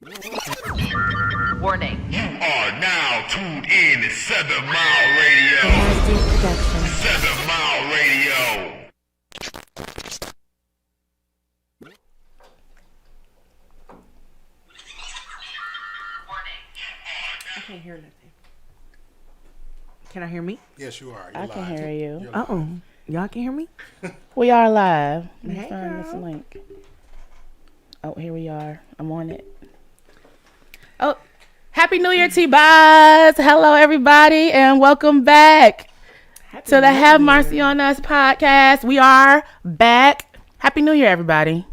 Warning. You are now tuned in to 7 Mile Radio. 7 Mile Radio. I can't hear nothing. Can I hear me? Yes, you are. I can hear you. Uh-oh. Y'all can hear me? We are live. Let me Hey, find this girl. link. Oh, here we are. I'm on it. Oh, Happy New Year, T-Buzz. Hello, everybody, and welcome back to the Have Marci on Us podcast. We are back. Happy New Year, everybody.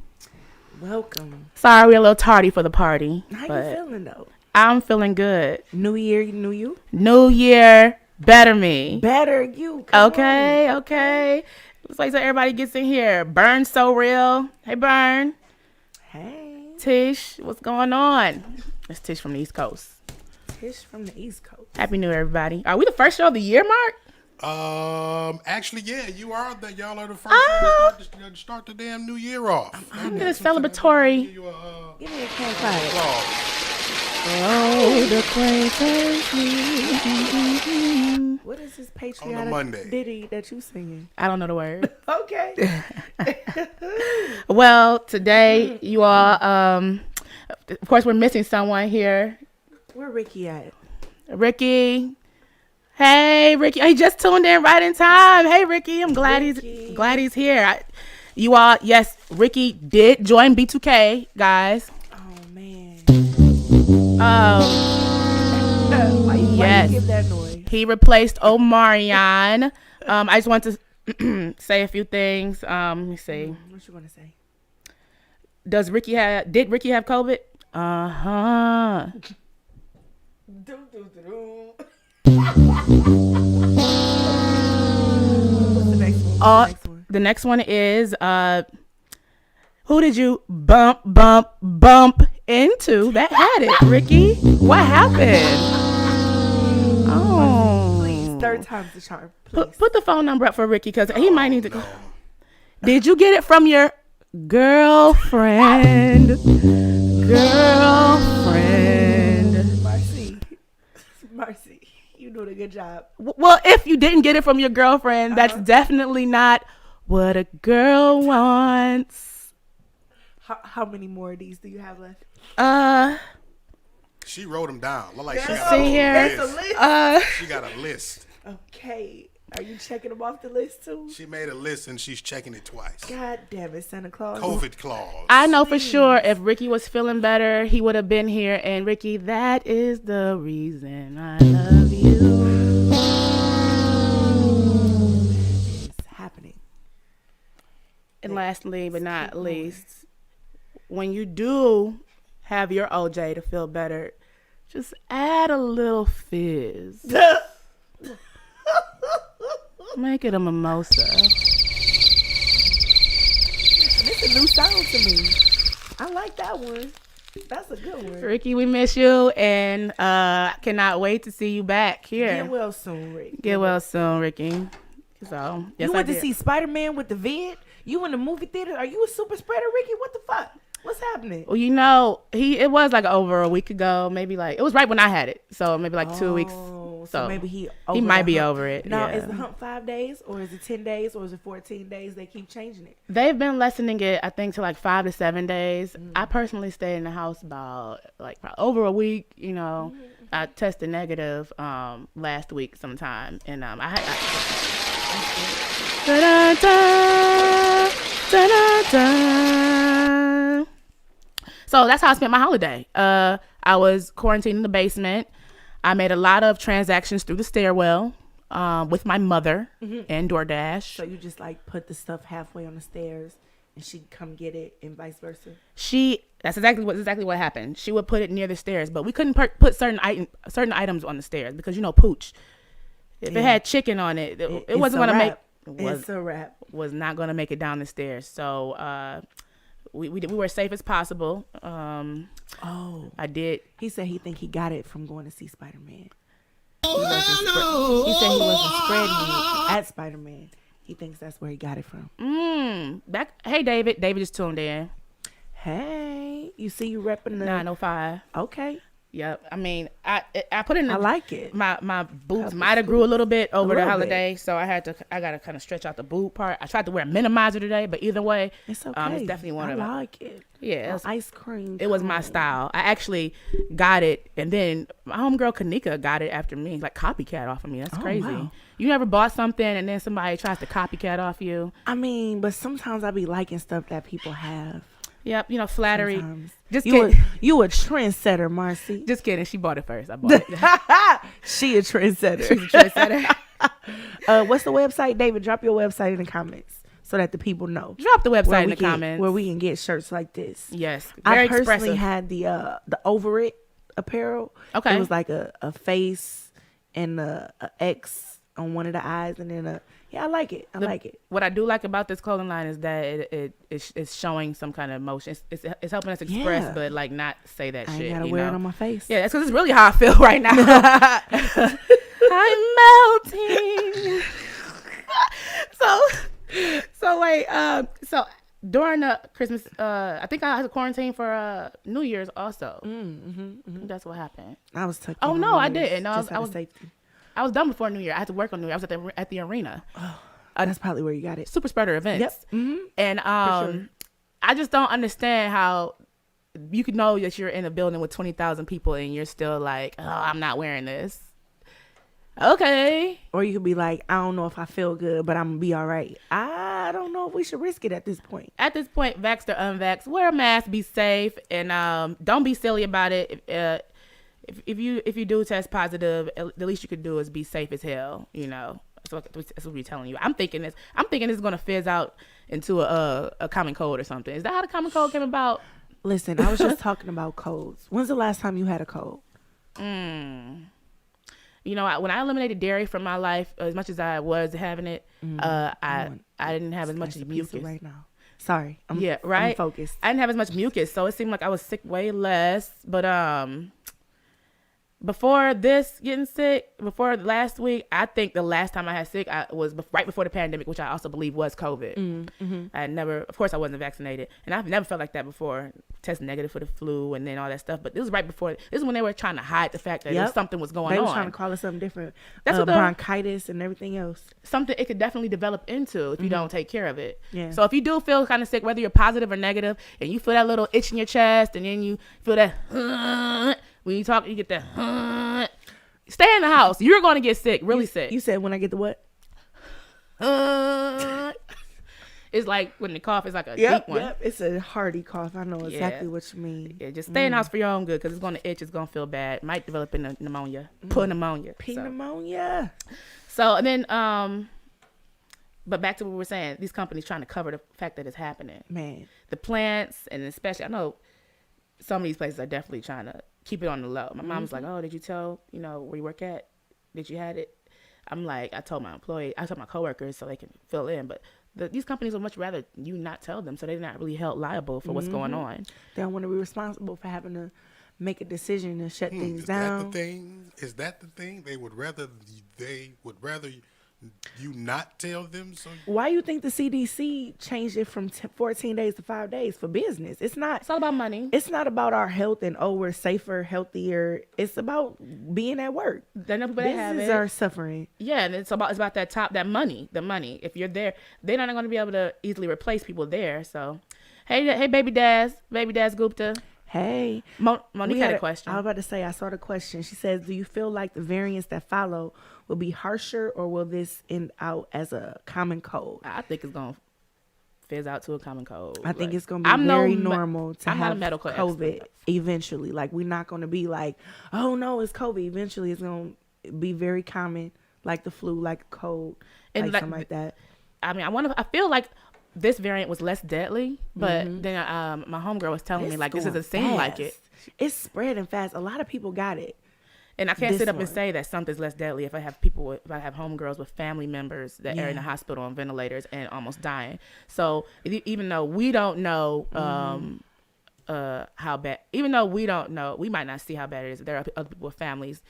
Welcome. Sorry, we're a little tardy for the party. How you but feeling, though? I'm feeling good. New year, new you? New Year, better me. Better you. Come Okay. Looks like so everybody gets in here. Burn's so real. Hey, Burn. on. Hey. Tish, what's going on? It's Tish from the East Coast. Tish from the East Coast. Happy New Year, everybody. Are we the first show of the year, Mark? Actually, yeah, you are. Y'all are the first Oh. one to start the damn new year off. I'm gonna celebratory. Give you a, Give me a campfire. applause. Oh, the acquaintance. What is this On a patriotic Monday. ditty that you singing? I don't know the word. Okay. Well, today, you all, of course, we're missing someone here. Where Ricky at? Ricky. Hey, Ricky. He just tuned in right in time. Hey, Ricky. I'm glad Ricky. he's here. You all, yes, Ricky did join B2K, guys. Oh, man. Um, Why Yes. you give that noise? he replaced Omarion. I just want to say a few things. Let me see. What you gonna say? Did Ricky have COVID? Uh-huh. What's the next one? What's the next one? The next one is who did you bump into that had it, Ricky? What happened? Oh, Please, third time's the charm. Please. put the phone number up for Ricky because he might need to. Did you get it from your girlfriend? Marci, you doing a good job. Well, if you didn't get it from your girlfriend, that's definitely not what a girl wants. How many more of these do you have left? She wrote them down. Look like she That's got a see here. That's a list. list. She got a list. Okay. Are you checking them off the list too? She made a list and she's checking it twice. God damn it, Santa Claus. COVID clause. I know for sure if Ricky was feeling better, he would have been here. And Ricky, that is the reason I love you. It's happening. And lastly, but not least, when you do have your OJ to feel better, just add a little fizz. Make it a mimosa. It's a new sound to me. I like that one. That's a good one. Ricky, we miss you and cannot wait to see you back here. Get well soon, Rick. Get well soon, Ricky. So, yes, You I went to did. see Spider-Man with the vid? You in the movie theater? Are you a super spreader, Ricky? What the fuck? What's happening? Well, you know, it was like over a week ago, maybe like it was right when I had it, so maybe like 2 weeks. So maybe he over might the be hump. over it. Now, yeah. is the hump 5 days, or is it 10 days, or is it 14 days? They keep changing it. They've been lessening it, I think, to like 5 to 7 days. I personally stayed in the house about like probably over a week. You know, I tested negative last week sometime, and I had. Da-da-da, da-da-da. So that's how I spent my holiday. I was quarantined in the basement. I made a lot of transactions through the stairwell with my mother and DoorDash. So you just like put the stuff halfway on the stairs, and she'd come get it, and vice versa. That's exactly what happened. She would put it near the stairs, but we couldn't put certain items on the stairs because pooch. If it had chicken on it, it wasn't gonna make. It's a wrap. Was not gonna make it down the stairs. So we were safe as possible. I did. He said he think he got it from going to see Spider-Man. He said he wasn't spreading it at Spider-Man. He thinks that's where he got it from. Hey, David. David just tuned in. Hey, you see you repping the 905. Okay, Yep. I mean, I put in. I like it. My boots That's might have cool. grew a little bit over the little holiday, so I gotta kind of stretch out the boot part. I tried to wear a minimizer today, but either way, It's okay. it's definitely one I of them. like it. Yeah, Ice cream. it was my cone. style. I actually got it, and then my homegirl Kanika got it after me, like copycat off of me. That's Oh, crazy. wow. You never bought something and then somebody tries to copycat off you. I mean, but sometimes I be liking stuff that people have. Yep, flattery. Sometimes. Just You kidding. you a trendsetter, Marci. Just kidding. She bought it first. I bought it. She a trendsetter. She's a trendsetter. What's the website, David? Drop your website in the comments so that the people know. Drop the Where website in we the can- comments. where we can get shirts like this. Yes, I very personally expressive. had the over it apparel. Okay. It was like a face and a X on one of the eyes, and then I like it. I like it. What I do like about this clothing line is that it's showing some kind of emotion. It's helping us express, Yeah. but like not say that I shit. ain't gotta you wear know? it on my face. Yeah, that's because it's really how I feel right now. I'm melting. So wait. So during the Christmas, I think I had to quarantine for New Year's also. That's what happened. I was tucking. Oh, on no, I New Year's didn't. No, just I out of was- safety. I was done before New Year. I had to work on New Year. I was at the arena. That's probably where you got it. Super spreader events. Yep. Mm-hmm. And sure. I just don't understand how you could know that you're in a building with 20,000 people and you're still like, oh, I'm not wearing this. Okay. Or you could be like, I don't know if I feel good, but I'm gonna be all right. I don't know if we should risk it at this point. At this point, vaxxed or unvaxxed, wear a mask, be safe, and don't be silly about it. If you do test positive, the least you could do is be safe as hell. That's what we're telling you. I'm thinking this is gonna fizz out into a common cold or something. Is that how the common cold came about? Listen, I was just talking about colds. When's the last time you had a cold? When I eliminated dairy from my life, as much as I was having it, I didn't have as much Slice a pizza mucus. right now. Sorry. I'm Right. I'm focused. I didn't have as much mucus, so it seemed like I was sick way less. But before this getting sick, before last week, I think the last time I had sick was right before the pandemic, which I also believe was COVID. Of course I wasn't vaccinated, and I've never felt like that before. Test negative for the flu and then all that stuff. But this was right before. This is when they were trying to hide the fact that something was going They on. were trying to call it something different. That's what bronchitis and everything else. something it could definitely develop into if you don't take care of it. Yeah. So if you do feel kind of sick, whether you're positive or negative, and you feel that little itch in your chest, and then you feel that when you talk, you get that. Stay in the house. You're going to get sick, really sick. You said when I get the what? It's like when the cough is like a deep one. Yep. It's a hearty cough. I know exactly what you mean. Yeah, just stay in the house for your own good because it's going to itch. It's going to feel bad. Might develop into pneumonia. Pneumonia. Pneumonia. So and then, but back to what we were saying. These companies trying to cover the fact that it's happening. Man. The plants, and especially, I know some of these places are definitely trying to keep it on the low. My mom's like, oh, did you tell, where you work at? Did you had it? I'm like, I told my coworkers so they can fill in. But these companies would much rather you not tell them so they're not really held liable for what's going on. They don't want to be responsible for having to make a decision to shut things Is down. that the thing? Is that the thing? They would rather you not tell them. So Why you think the CDC changed it from 14 days to 5 days for business? It's It's all about money. It's not about our health and we're safer, healthier. It's about being at work. They know people that have Businesses it. are suffering. Yeah, and it's about that money, the money. If you're there, they're not going to be able to easily replace people there. So, hey, baby Daz Gupta. Hey, Monique had a question. I was about to say, I saw the question. She says, do you feel like the variants that follow will be harsher, or will this end out as a common cold? I think it's going to fizz out to a common cold. I think it's going to be very normal to I'm not a have medical COVID expert. eventually. Like, we're not going to be like, oh, no, it's COVID. Eventually, it's going to be very common, like the flu, like a cold, And like something like that. I mean, I feel like this variant was less deadly, but then my homegirl was telling me, It's like, this going doesn't seem like it. fast. It's spreading fast. A lot of people got it. And I can't This sit up one. and say that something's less deadly if I have homegirls with family members that are in the hospital on ventilators and almost dying. So even though we don't know how bad, even though we don't know, we might not see how bad it is. There are other people with families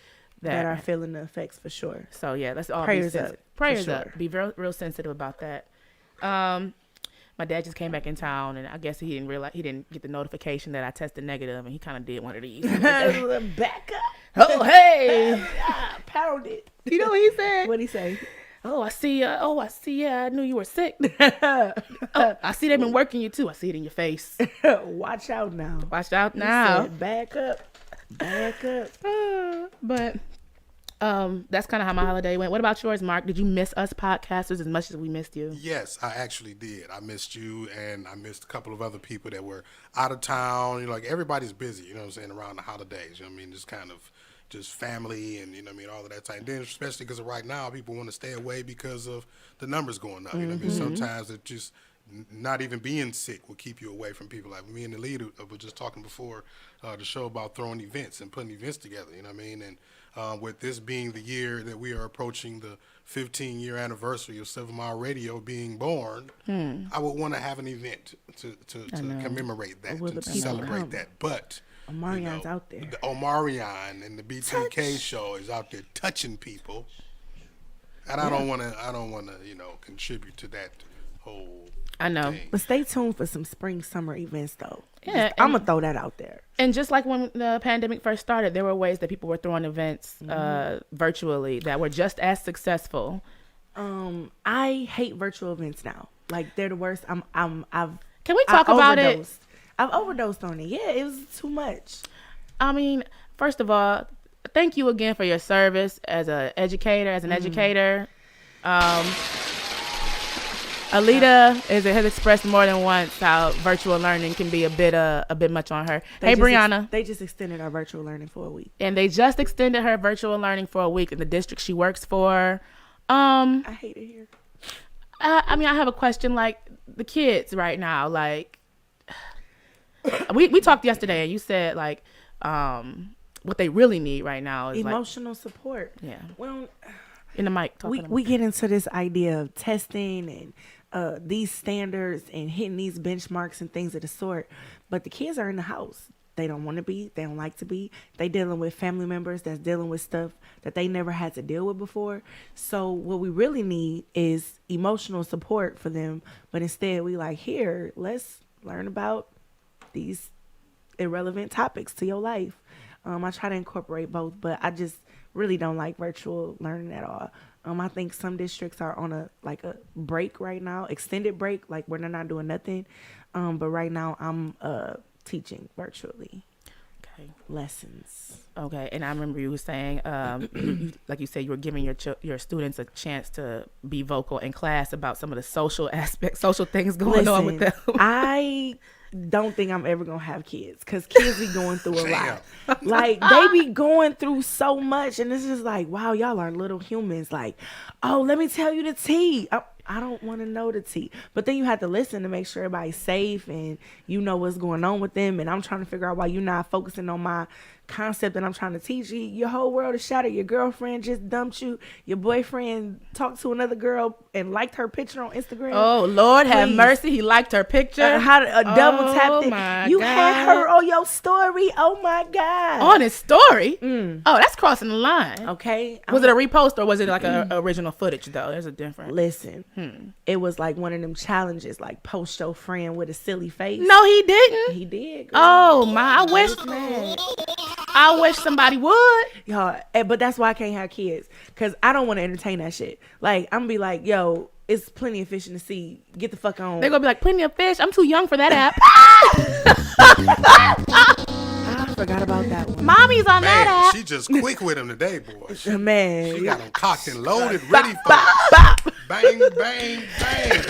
That are feeling the effects for sure. So yeah, let's all Prayers be up, for Prayers sure. up. Be real sensitive about that. My dad just came back in town, and I guess he didn't get the notification that I tested negative, and he kind of did one of these. Back up. Oh, hey. Pound it. You know what he said? What'd he say? Oh, I see. I knew you were sick. I see they've been working you too. I see it in your face. Watch out now. Watch out He now. said, back up. Back up. But that's kind of how my holiday went. What about yours, Mark? Did you miss us podcasters as much as we missed you? Yes, I actually did. I missed you, and I missed a couple of other people that were out of town. You know, like everybody's busy, you know what I'm saying, around the holidays. You know what I mean? Just kind of just family and, you know what I mean, all of that type. And then especially because right now people want to stay away because of the numbers going up. You know what I mean? Sometimes it just not even being sick will keep you away from people. Like me and the leader were just talking before the show about throwing events and putting events together, you know what I mean? And with this being the year that we are approaching the 15-year anniversary of 7 Mile Radio being born, I would want to have an event to commemorate that, Will the to people celebrate come? that. But Omarion's out there. The Omarion and the BTK show is out there touching people, and I don't want to, you know, contribute to that whole. I know. thing. But stay tuned for some spring, summer events, though. Yeah, I'm going to throw that out there. And just like when the pandemic first started, there were ways that people were throwing events virtually that were just as successful. I hate virtual events now. Like, they're the worst. Can we talk about it? I've overdosed on it. Yeah, it was too much. I mean, first of all, thank you again for your service as an educator. Alita has expressed more than once how virtual learning can be a bit much on her. Brianna. They just extended our virtual learning for a week. And they just extended her virtual learning for a week in the district she works for. I hate it here. I mean, I have a question. Like, the kids right now, like, we talked yesterday, and you said, like, what they really need right now is emotional support. Yeah. Well, in the mic. We get into this idea of testing and these standards and hitting these benchmarks and things of the sort, but the kids are in the house. They don't want to be. They don't like to be. They dealing with family members that's dealing with stuff that they never had to deal with before. So what we really need is emotional support for them. But instead, we like, here, let's learn about these irrelevant topics to your life. I try to incorporate both, but I just really don't like virtual learning at all. I think some districts are on a break right now, extended break, like where they're not doing nothing. But right now I'm teaching virtually. Okay. Lessons. Okay, and I remember you were saying, like you said, you were giving your students a chance to be vocal in class about some of the social things going on with them. I don't think I'm ever gonna have kids because kids be going through a lot. Like, they be going through so much, and it's just like, wow, y'all are little humans. Like, oh, let me tell you the tea. I don't want to know the tea. But then you have to listen to make sure everybody's safe and you know what's going on with them. And I'm trying to figure out why you're not focusing on my concept that I'm trying to teach you. Your whole world is shattered. Your girlfriend just dumped you. Your boyfriend talked to another girl and liked her picture on Instagram. Oh, Lord, have mercy. He liked her picture. Double tapped it. You God. had her on your story. Oh, my God. On his story? Oh, that's crossing the line. Okay. Was it a repost or was it like a original footage, though? There's a difference. Listen, it was like one of them challenges, like post your friend with a silly face. No, he didn't. He did. Girl. Oh, my. I wish somebody would. Y'all, but that's why I can't have kids, because I don't want to entertain that shit. Like, I'm going to be like, yo, it's plenty of fish in the sea. Get the fuck on. They're going to be like, plenty of fish? I'm too young for that app. I forgot about that one. Mommy's on that app. She just quick with him today, boy. She Man. got him cocked and loaded, ready for bang, bang, bang.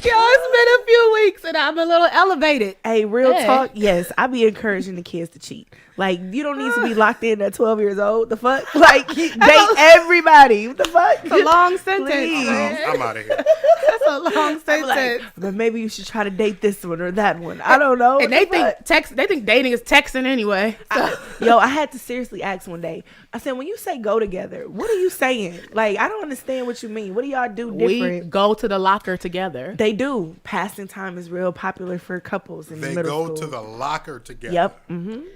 Yo, it's been a few weeks and I'm a little elevated. Hey, real talk, yes, I be encouraging the kids to cheat. Like, you don't need to be locked in at 12 years old. The fuck? Like, date everybody. What the fuck? It's a long sentence. I'm out of here. That's a long sentence. Like, but maybe you should try to date this one or that one. I don't know. And they think dating is texting anyway. So. I had to seriously ask one day. I said, when you say go together, what are you saying? Like, I don't understand what you mean. What do y'all do different? We go to the locker together. They do. Passing time is real popular for couples in They middle school. go to the locker together. Yep.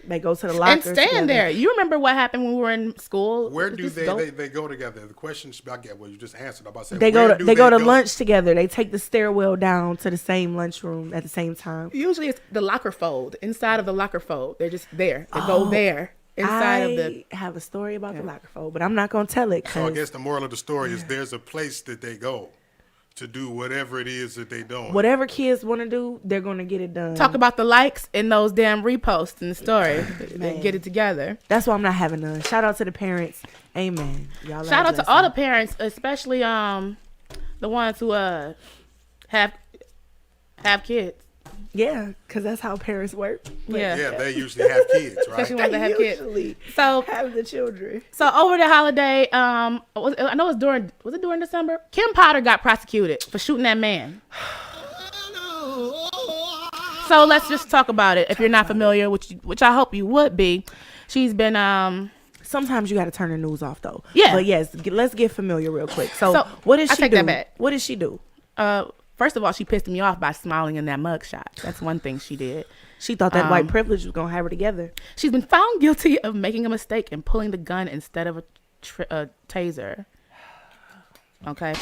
They go to the the lockers and stand together. there. You remember what happened when we were in school? Where do Just they go together? The question I get, well, you just answered. I'm about to say, They where go do to lunch together. They take the stairwell down to the same lunchroom at the same time. Usually it's the locker fold. Inside of the locker fold, they're just there. They go there inside of the. I have a story about the locker fold, but I'm not gonna tell it. So I guess the moral of the story is there's a place that they go to do whatever it is that they doing. Whatever kids want to do, they're gonna get it done. Talk about the likes and those damn reposts in the story. They Man. get it together. That's why I'm not having none. Shout out to the parents. Amen. Y'all Shout out to all the parents, especially the ones who have kids. Yeah, because that's how parents work. Yeah, they usually have kids, right? Especially when they have kids. Usually So have the children. So over the holiday, I know it was during December? Kim Potter got prosecuted for shooting that man. So let's just talk about it. If you're not familiar, which I hope you would be, she's been Sometimes you got to turn the news off though. Yeah. But yes, let's get familiar real quick. So what did I she take do? that back. What did she do? First of all, she pissed me off by smiling in that mugshot. That's one thing she did. She thought that white privilege was gonna have her together. She's been found guilty of making a mistake and pulling the gun instead of a taser. Okay.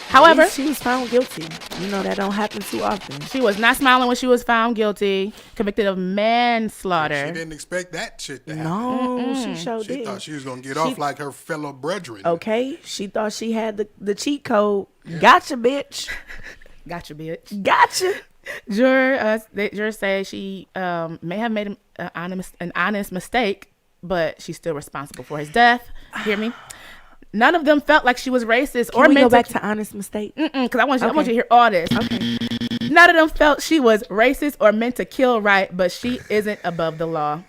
However, she was found guilty. You know that don't happen too often. She was not smiling when she was found guilty, convicted of manslaughter. She didn't expect that shit to happen. No, she sure She did. thought she was gonna get off like her fellow brethren. Okay, she thought she had the cheat code. Gotcha, bitch. Gotcha, bitch. Gotcha. Jurors say she may have made an honest mistake, but she's still responsible for his death. Hear me? None of them felt like she was racist or Can we meant go back to honest mistake? because I want you to hear all this. Okay. None of them felt she was racist or meant to kill right, but she isn't above the law.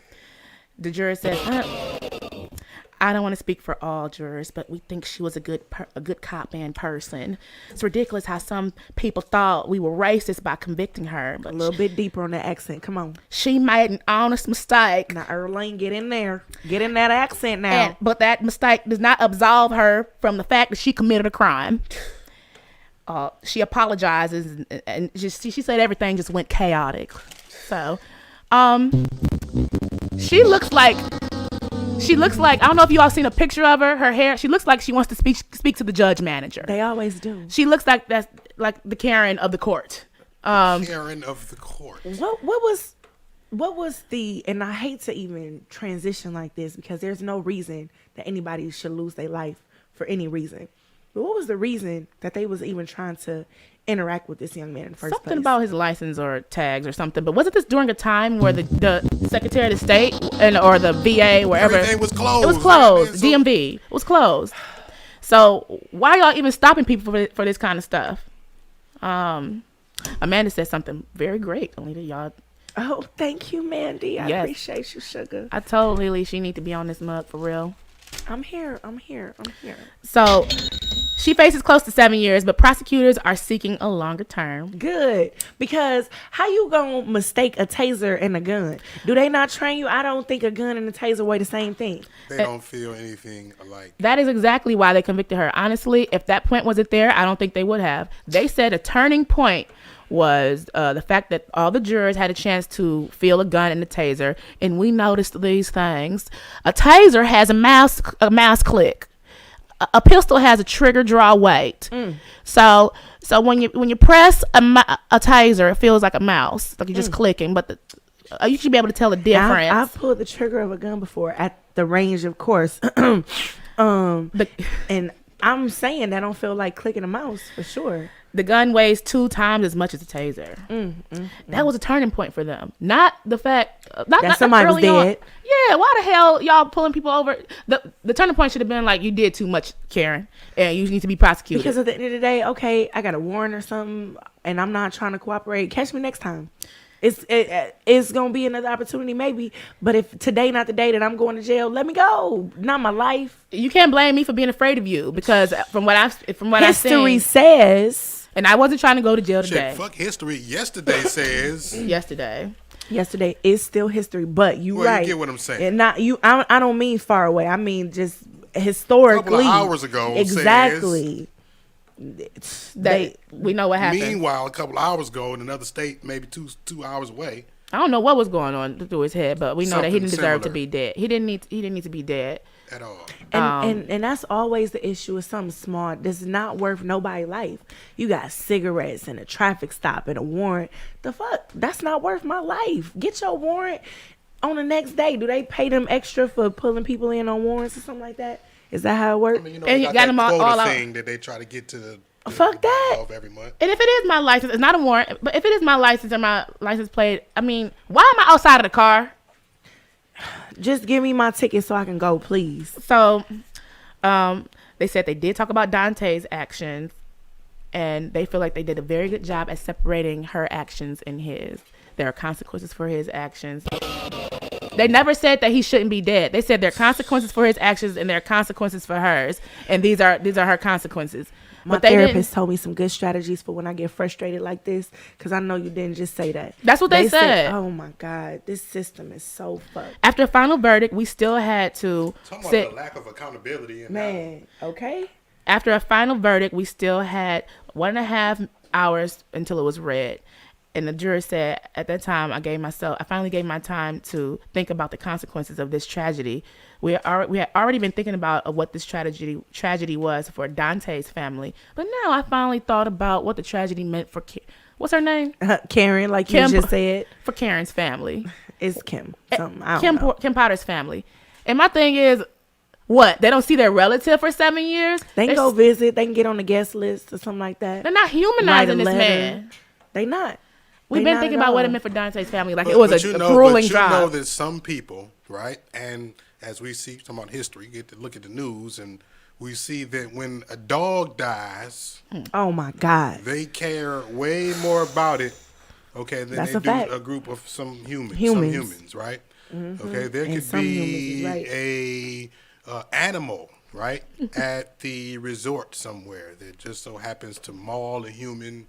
The juror said, I don't want to speak for all jurors, but we think she was a good cop and person. It's ridiculous how some people thought we were racist by convicting her. But A little bit deeper on that accent. Come on. she made an honest mistake. Now, Erling, get in there. Get in that accent now. But that mistake does not absolve her from the fact that she committed a crime. She apologizes, and she said everything just went chaotic. So, she looks like I don't know if you all seen a picture of her. Her hair. She looks like she wants to speak to the judge manager. They always do. She looks like that's like the Karen of the court. Karen of the court. What was the, and I hate to even transition like this because there's no reason that anybody should lose their life for any reason. But what was the reason that they was even trying to interact with this young man in the first place? Something about his license or tags or something. But wasn't this during a time where the Secretary of State or the VA, wherever, Everything was closed. It was closed. DMV was closed. So why y'all even stopping people for this kind of stuff? Amanda said something very great. Only to y'all. Oh, thank you, Mandy. I Yes. appreciate you, sugar. I told Lily she need to be on this mug for real. I'm here. So she faces close to 7 years, but prosecutors are seeking a longer term. Good. Because how you gonna mistake a taser and a gun? Do they not train you? I don't think a gun and a taser weigh the same thing. They don't feel anything alike. That is exactly why they convicted her. Honestly, if that point wasn't there, I don't think they would have. They said a turning point was the fact that all the jurors had a chance to feel a gun and a taser, and we noticed these things. A taser has a mouse click. A pistol has a trigger draw weight. So when you press a taser, it feels like a mouse, like you're just clicking. But you should be able to tell the difference. I've pulled the trigger of a gun before at the range, of course. And I'm saying that don't feel like clicking a mouse for sure. The gun weighs 2 times as much as a taser. That was a turning point for them. Not the fact that somebody was dead. Yeah, why the hell y'all pulling people over? The turning point should have been like, you did too much, Karen, and you need to be prosecuted. Because at the end of the day, okay, I got a warrant or something, and I'm not trying to cooperate. Catch me next time. It's gonna be another opportunity maybe, but if today not the day that I'm going to jail, let me go. Not my life. You can't blame me for being afraid of you, because from what I've history seen, says. And I wasn't trying to go to jail today. Shit, fuck history. Yesterday says. Yesterday is still history, but you right. You get what I'm saying. And not you. I don't mean far away. I mean just historically. A couple of hours ago. Exactly. We know what happened. Meanwhile, a couple of hours ago in another state, maybe two hours away, I don't know what was going on through his head, but we know that he Something didn't deserve to similar. be dead. He didn't need to be dead. At all. And that's always the issue with something small that's not worth nobody's life. You got cigarettes and a traffic stop and a warrant. The fuck? That's not worth my life. Get your warrant on the next day. Do they pay them extra for pulling people in on warrants or something like that? Is that how it works? I mean, And they you got got that them all quota out. thing that they try to get to the Fuck that. of every month. And if it is my license, it's not a warrant, but if it is my license and my license plate, I mean, why am I outside of the car? Just give me my ticket so I can go, please. So, they said they did talk about Dante's actions, and they feel like they did a very good job at separating her actions and his. There are consequences for his actions. They never said that he shouldn't be dead. They said there are consequences for his actions and there are consequences for hers, and these are her consequences. My But they therapist didn't. told me some good strategies for when I get frustrated like this, because I know you didn't just say that. That's what they said. Oh my God, this system is so fucked. After a final verdict, we still had to Talking sit. about the lack of accountability. And Man, okay? After a final verdict, we still had 1.5 hours until it was read. And the juror said, at that time, I finally gave my time to think about the consequences of this tragedy. We had already been thinking about what this tragedy was for Dante's family. But now I finally thought about what the tragedy meant for, what's her name? Karen, like Kim- you just said, For Karen's family. it's Kim. Something, I don't know. Kim Potter's family. And my thing is, what? They don't see their relative for 7 years? They can go visit. They can get on the guest list or something like that. They're not humanizing this letter. man. They not. We've They been not thinking at about what it all. meant for Dante's family. Like But- it was but a you know, grueling but you know job. that some people, right? And as we see, talking about history, get to look at the news, and we see that when a dog dies, Oh my God. they care way more about it, okay, than That's they a do fact. a group of some humans. Humans. Some humans, right? Okay, there And could some be humans a animal, right, at the resort somewhere that just so happens to maul a human,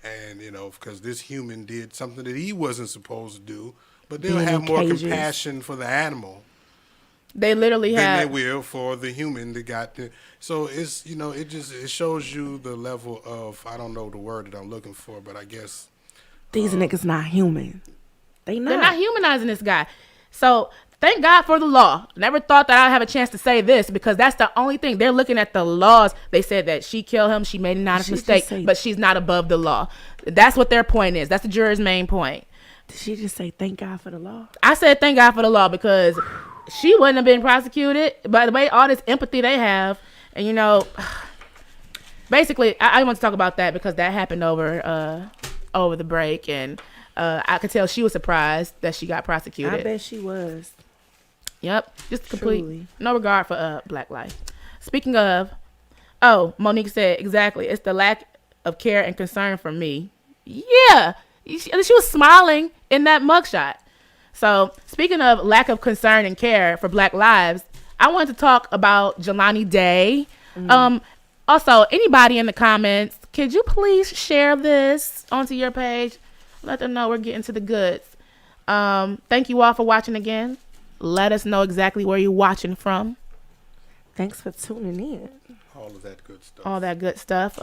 and because this human did something that he wasn't supposed to do, but they'll Being have in more cages. compassion for the animal They literally than they had. will for the human that got the. So it's it shows you the level of, I don't know the word that I'm looking for, but I guess These niggas not human. They not. They're not humanizing this guy. So thank God for the law. Never thought that I'd have a chance to say this because that's the only thing. They're looking at the laws. They said that she killed him. She made an honest She just mistake, say- but she's not above the law. That's what their point is. That's the juror's main point. Did she just say thank God for the law? I said thank God for the law because she wouldn't have been prosecuted. By the way, all this empathy they have, and basically, I want to talk about that because that happened over the break, and I could tell she was surprised that she got prosecuted. I bet she was. Yep, just complete Truly. no regard for Black life. Speaking of, Monique said exactly. It's the lack of care and concern for me. Yeah, she was smiling in that mugshot. So speaking of lack of concern and care for Black lives, I wanted to talk about Jelani Day. Also, anybody in the comments, could you please share this onto your page? Let them know we're getting to the goods. Thank you all for watching again. Let us know exactly where you're watching from. Thanks for tuning in. all of that good stuff. All that good stuff.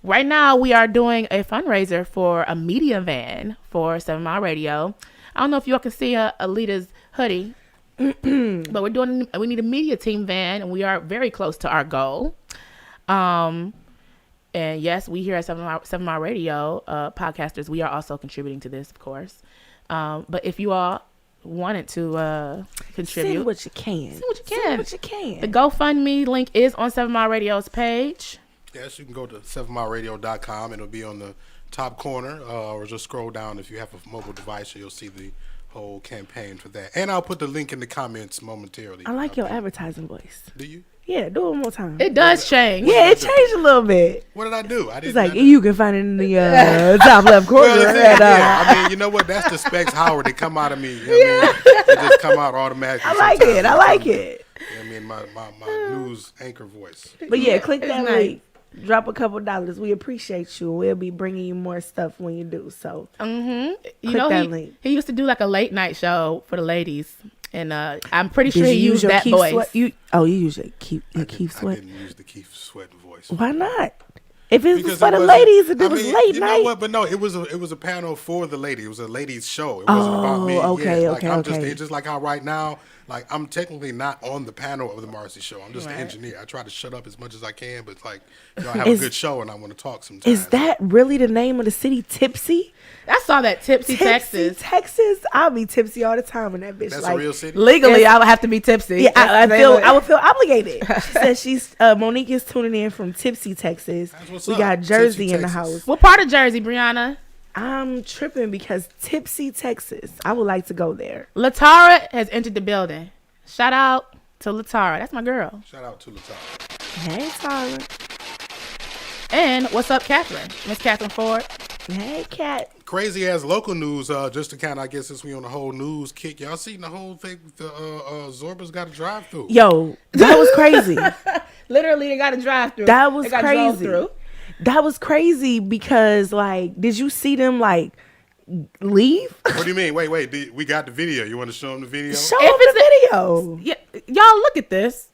Right now, we are doing a fundraiser for a media van for 7 Mile Radio. I don't know if y'all can see Alita's hoodie, but we need a media team van, and we are very close to our goal. And yes, we here at 7 Mile Radio, podcasters, we are also contributing to this, of course. But if you all wanted to contribute, See what you can. see what you can. See what you can. The GoFundMe link is on 7 Mile Radio's page. Yes, you can go to 7mileradio.com. It'll be on the top corner, or just scroll down if you have a mobile device, and you'll see the whole campaign for that. And I'll put the link in the comments momentarily. I like your advertising voice. Do you? Yeah, do it one more time. It does change. Yeah, it changed a little bit. What did I do? I didn't. It's like I didn't- you can find it in the top left corner. Well, it's- and, yeah, I mean, you know what? That's the Specs Howard. They come out of me. You know what I mean? They just come out automatically. I like sometimes. it. I like it. You know what I mean, my news anchor voice. But yeah, click that nice. link. Drop a couple dollars. We appreciate you. We'll be bringing you more stuff when you do. So You Click know, that link. he used to do like a late night show for the ladies, and I'm pretty sure did he you used use your that Keith voice. Sweat? You use your Keith I Sweat. didn't use the Keith Sweat voice. Why not? If it was Because for the wasn't- ladies, if it I was mean, late you night. know what? But no, it was a panel for the lady. It was a ladies show. It wasn't about me. okay, yeah, like, okay, I'm okay. It's just like how right now, like I'm technically not on the panel of the Marci show. I'm just the Right. engineer. I try to shut up as much as I can, but it's like, you know, I have Is- a good show and I want to talk sometimes. Is that really the name of the city, Tipsy? I saw that Tipsy, Texas. Texas. I'll be tipsy all the time in that bitch. That's like, a real city? Legally, I would have to be tipsy. Yeah, I That's the name of would feel obligated. She says she's Monique is tuning in from Tipsy, Texas. That's what's We up. got Jersey Tipsy, in the Texas. house. What part of Jersey, Brianna? I'm tripping because Tipsy, Texas. I would like to go there. Latara has entered the building. Shout out to Latara. That's my girl. Shout out to Latara. Hey, Tyler. And what's up, Catherine? Miss Catherine Ford. Hey, Cat. Crazy ass local news. Just to kind of, I guess, since we on the whole news kick, y'all seen the whole thing? The Zorba's got a drive through. Yo, that was crazy. Literally, they got a drive through. That was They got drove crazy. through. That was crazy because, like, did you see them, like, leave? What do you mean? Wait. We got the video. You want to show them the video? Show If them the video. Yeah, y'all look at this.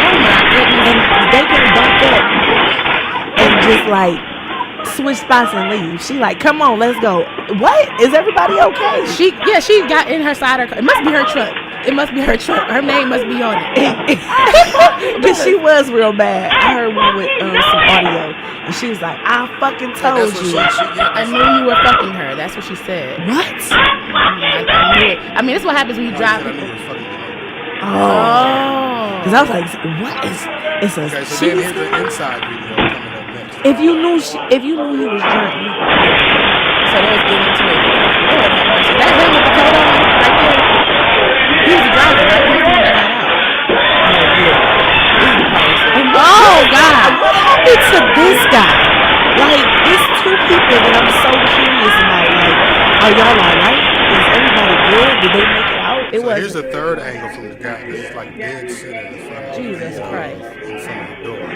And they can back up and just, like, switch spots and leave. She like, come on, let's go. What? Is everybody okay? She got in her side of her car. It must be her truck. It must be her truck. Her name must be on it. Because she was real bad. I heard one with some audio. And she was like, I fucking told That's what you. I knew you were fucking her. That's what she said. What? I knew it. I mean, this is what happens when you drive people. Oh. Because I was like, what is it's a Okay, so then here's the inside video coming up next. if you knew he was drunk, So they was getting into it. Lord have mercy. That him with the coat on right there. He was the driver, right? He was the one that got out. He's the policy. Oh God! what happened to this guy? Like, there's two people that I'm so curious about. Like, are y'all alright? Is everybody good? Did they make it out? It So was here's the third angle from the guy. This is like dead center in front of Jesus Christ. in front of the door.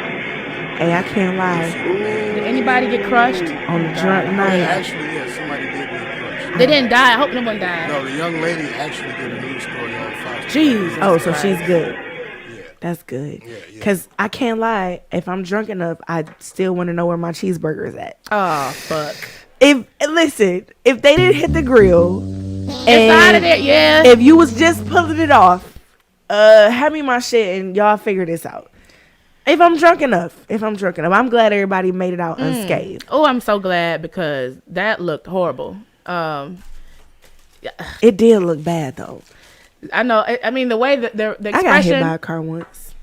Hey, I can't lie. Did anybody get crushed? On a drunk night. Actually, yeah, somebody did get crushed. They didn't die. I hope no one died. No, the young lady actually did a news story on Fox. Jesus. Oh, so she's good. Yeah. That's good. Yeah. Because I can't lie. If I'm drunk enough, I still want to know where my cheeseburger is at. Oh fuck. If they didn't hit the grill, It's out of there. Yeah. if you was just pulling it off, hand me my shit and y'all figure this out. If I'm drunk enough, I'm glad everybody made it out unscathed. Oh, I'm so glad because that looked horrible. It did look bad though. I know. I mean, the way that the I got hit by expression. a car once.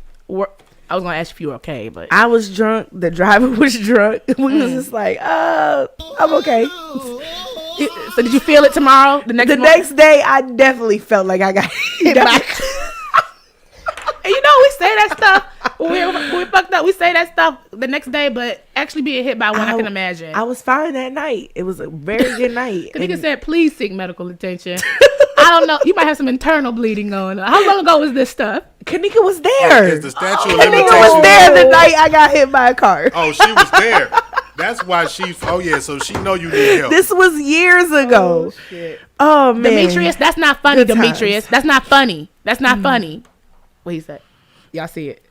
I was gonna ask if you were okay, but I was drunk. The driver was drunk. We was just like, I'm okay. so did you feel it tomorrow? The next Day, I definitely felt like I got hit by. And you know, we say that stuff when we fucked up. We say that stuff the next day, but actually being hit by one, I can imagine. I was fine that night. It was a very good night. The nigga And said, "Please seek medical attention." I don't know. You might have some internal bleeding going on. How long ago was this stuff? Kanika was there. Is the statute of Kanika limitations? was there the night I got hit by a car. Oh, she was there. That's why she. Oh yeah, so she know you need help. This was years ago. Oh man, Demetrius, that's not funny, Good Demetrius. times. That's not funny. That's not funny. What he said? Y'all see it?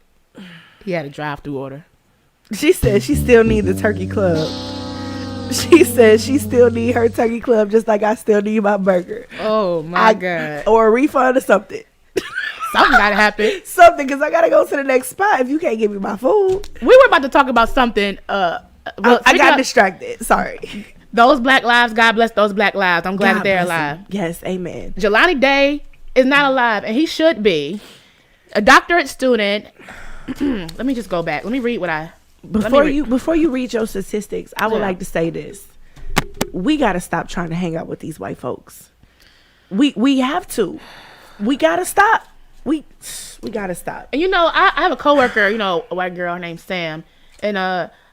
He had a drive-through order. She said she still need the turkey club. She said she still need her turkey club just like I still need my burger. Oh my God! Or a refund or something. Something gotta happen. Something, because I gotta go to the next spot if you can't give me my food. We were about to talk about something. Well, I speaking got of distracted. Sorry. those black lives. God bless those black lives. I'm glad that they're God bless alive. him. Yes, amen. Jelani Day is not alive, and he should be. A doctorate student. Let me just go back. Let me read what I. Before you read your statistics, I would like to say this. We gotta stop trying to hang out with these white folks. We have to. We gotta stop. We gotta stop. And you know, I have a coworker, you know, a white girl named Sam, and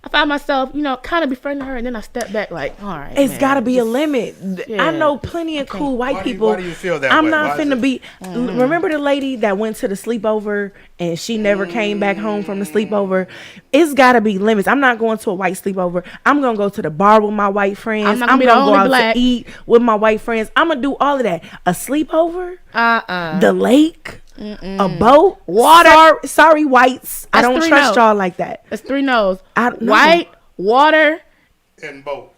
I found myself, kind of befriending her, and then I stepped back like, all right, It's man, got to be a limit. yeah. I know plenty of cool white people. Why do you feel that I'm way? not Why is finna it- be. Remember the lady that went to the sleepover and she never came back home from the sleepover? It's got to be limits. I'm not going to a white sleepover. I'm going to go to the bar with my white friends. I'm not I'm gonna be going the to go only out black. to eat with my white friends. I'm going to do all of that. A sleepover? The lake? A boat? Water. Sorry, whites. I That's don't 3 trust no's. y'all like that. That's 3 no's. No. White, water. And both.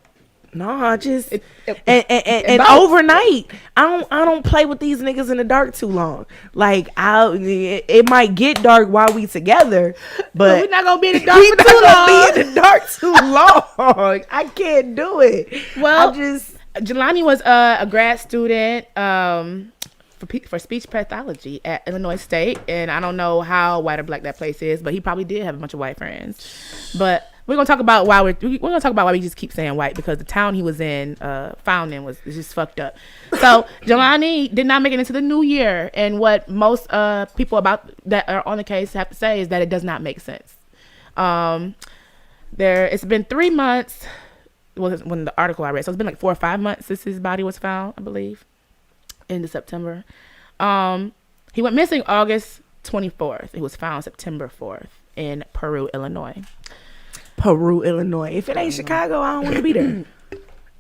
No, just It- and both. overnight. I don't play with these niggas in the dark too long. Like it might get dark while we together, but We're not gonna be in the dark we for too too long. be in the dark too long. I can't do it. Well, I just Jelani was a grad student for speech pathology at Illinois State, and I don't know how white or black that place is, but he probably did have a bunch of white friends. But we're gonna talk about why we just keep saying white, because the town he was in, found in, was just fucked up. So Jelani did not make it into the new year, and what most people about that are on the case have to say is that it does not make sense. It's been 3 months. Well, when the article I read, so it's been like 4 or 5 months since his body was found, I believe, into September. He went missing August 24th. He was found September 4th in Peru, Illinois. Peru, Illinois. If it ain't Chicago, I don't want to be there.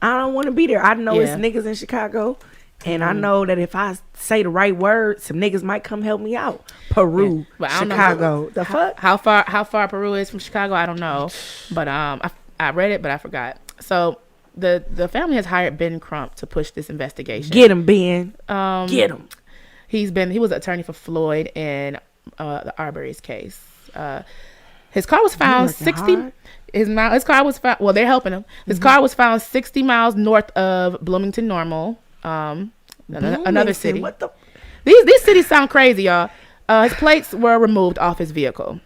I don't want to be there. I know Yeah. it's niggas in Chicago, and I know that if I say the right word, some niggas might come help me out. Peru, But I don't know Chicago. The fuck? How far Peru is from Chicago, I don't know, but I read it, but I forgot. So the family has hired Ben Crump to push this investigation. Get him, Ben. Get him. He was an attorney for Floyd in the Arbery's case. His car was found working 60. hard. His car was found. Well, they're helping him. His car was found 60 miles north of Bloomington Normal, another Bloomington, city. What the? These cities sound crazy, y'all. His plates were removed off his vehicle.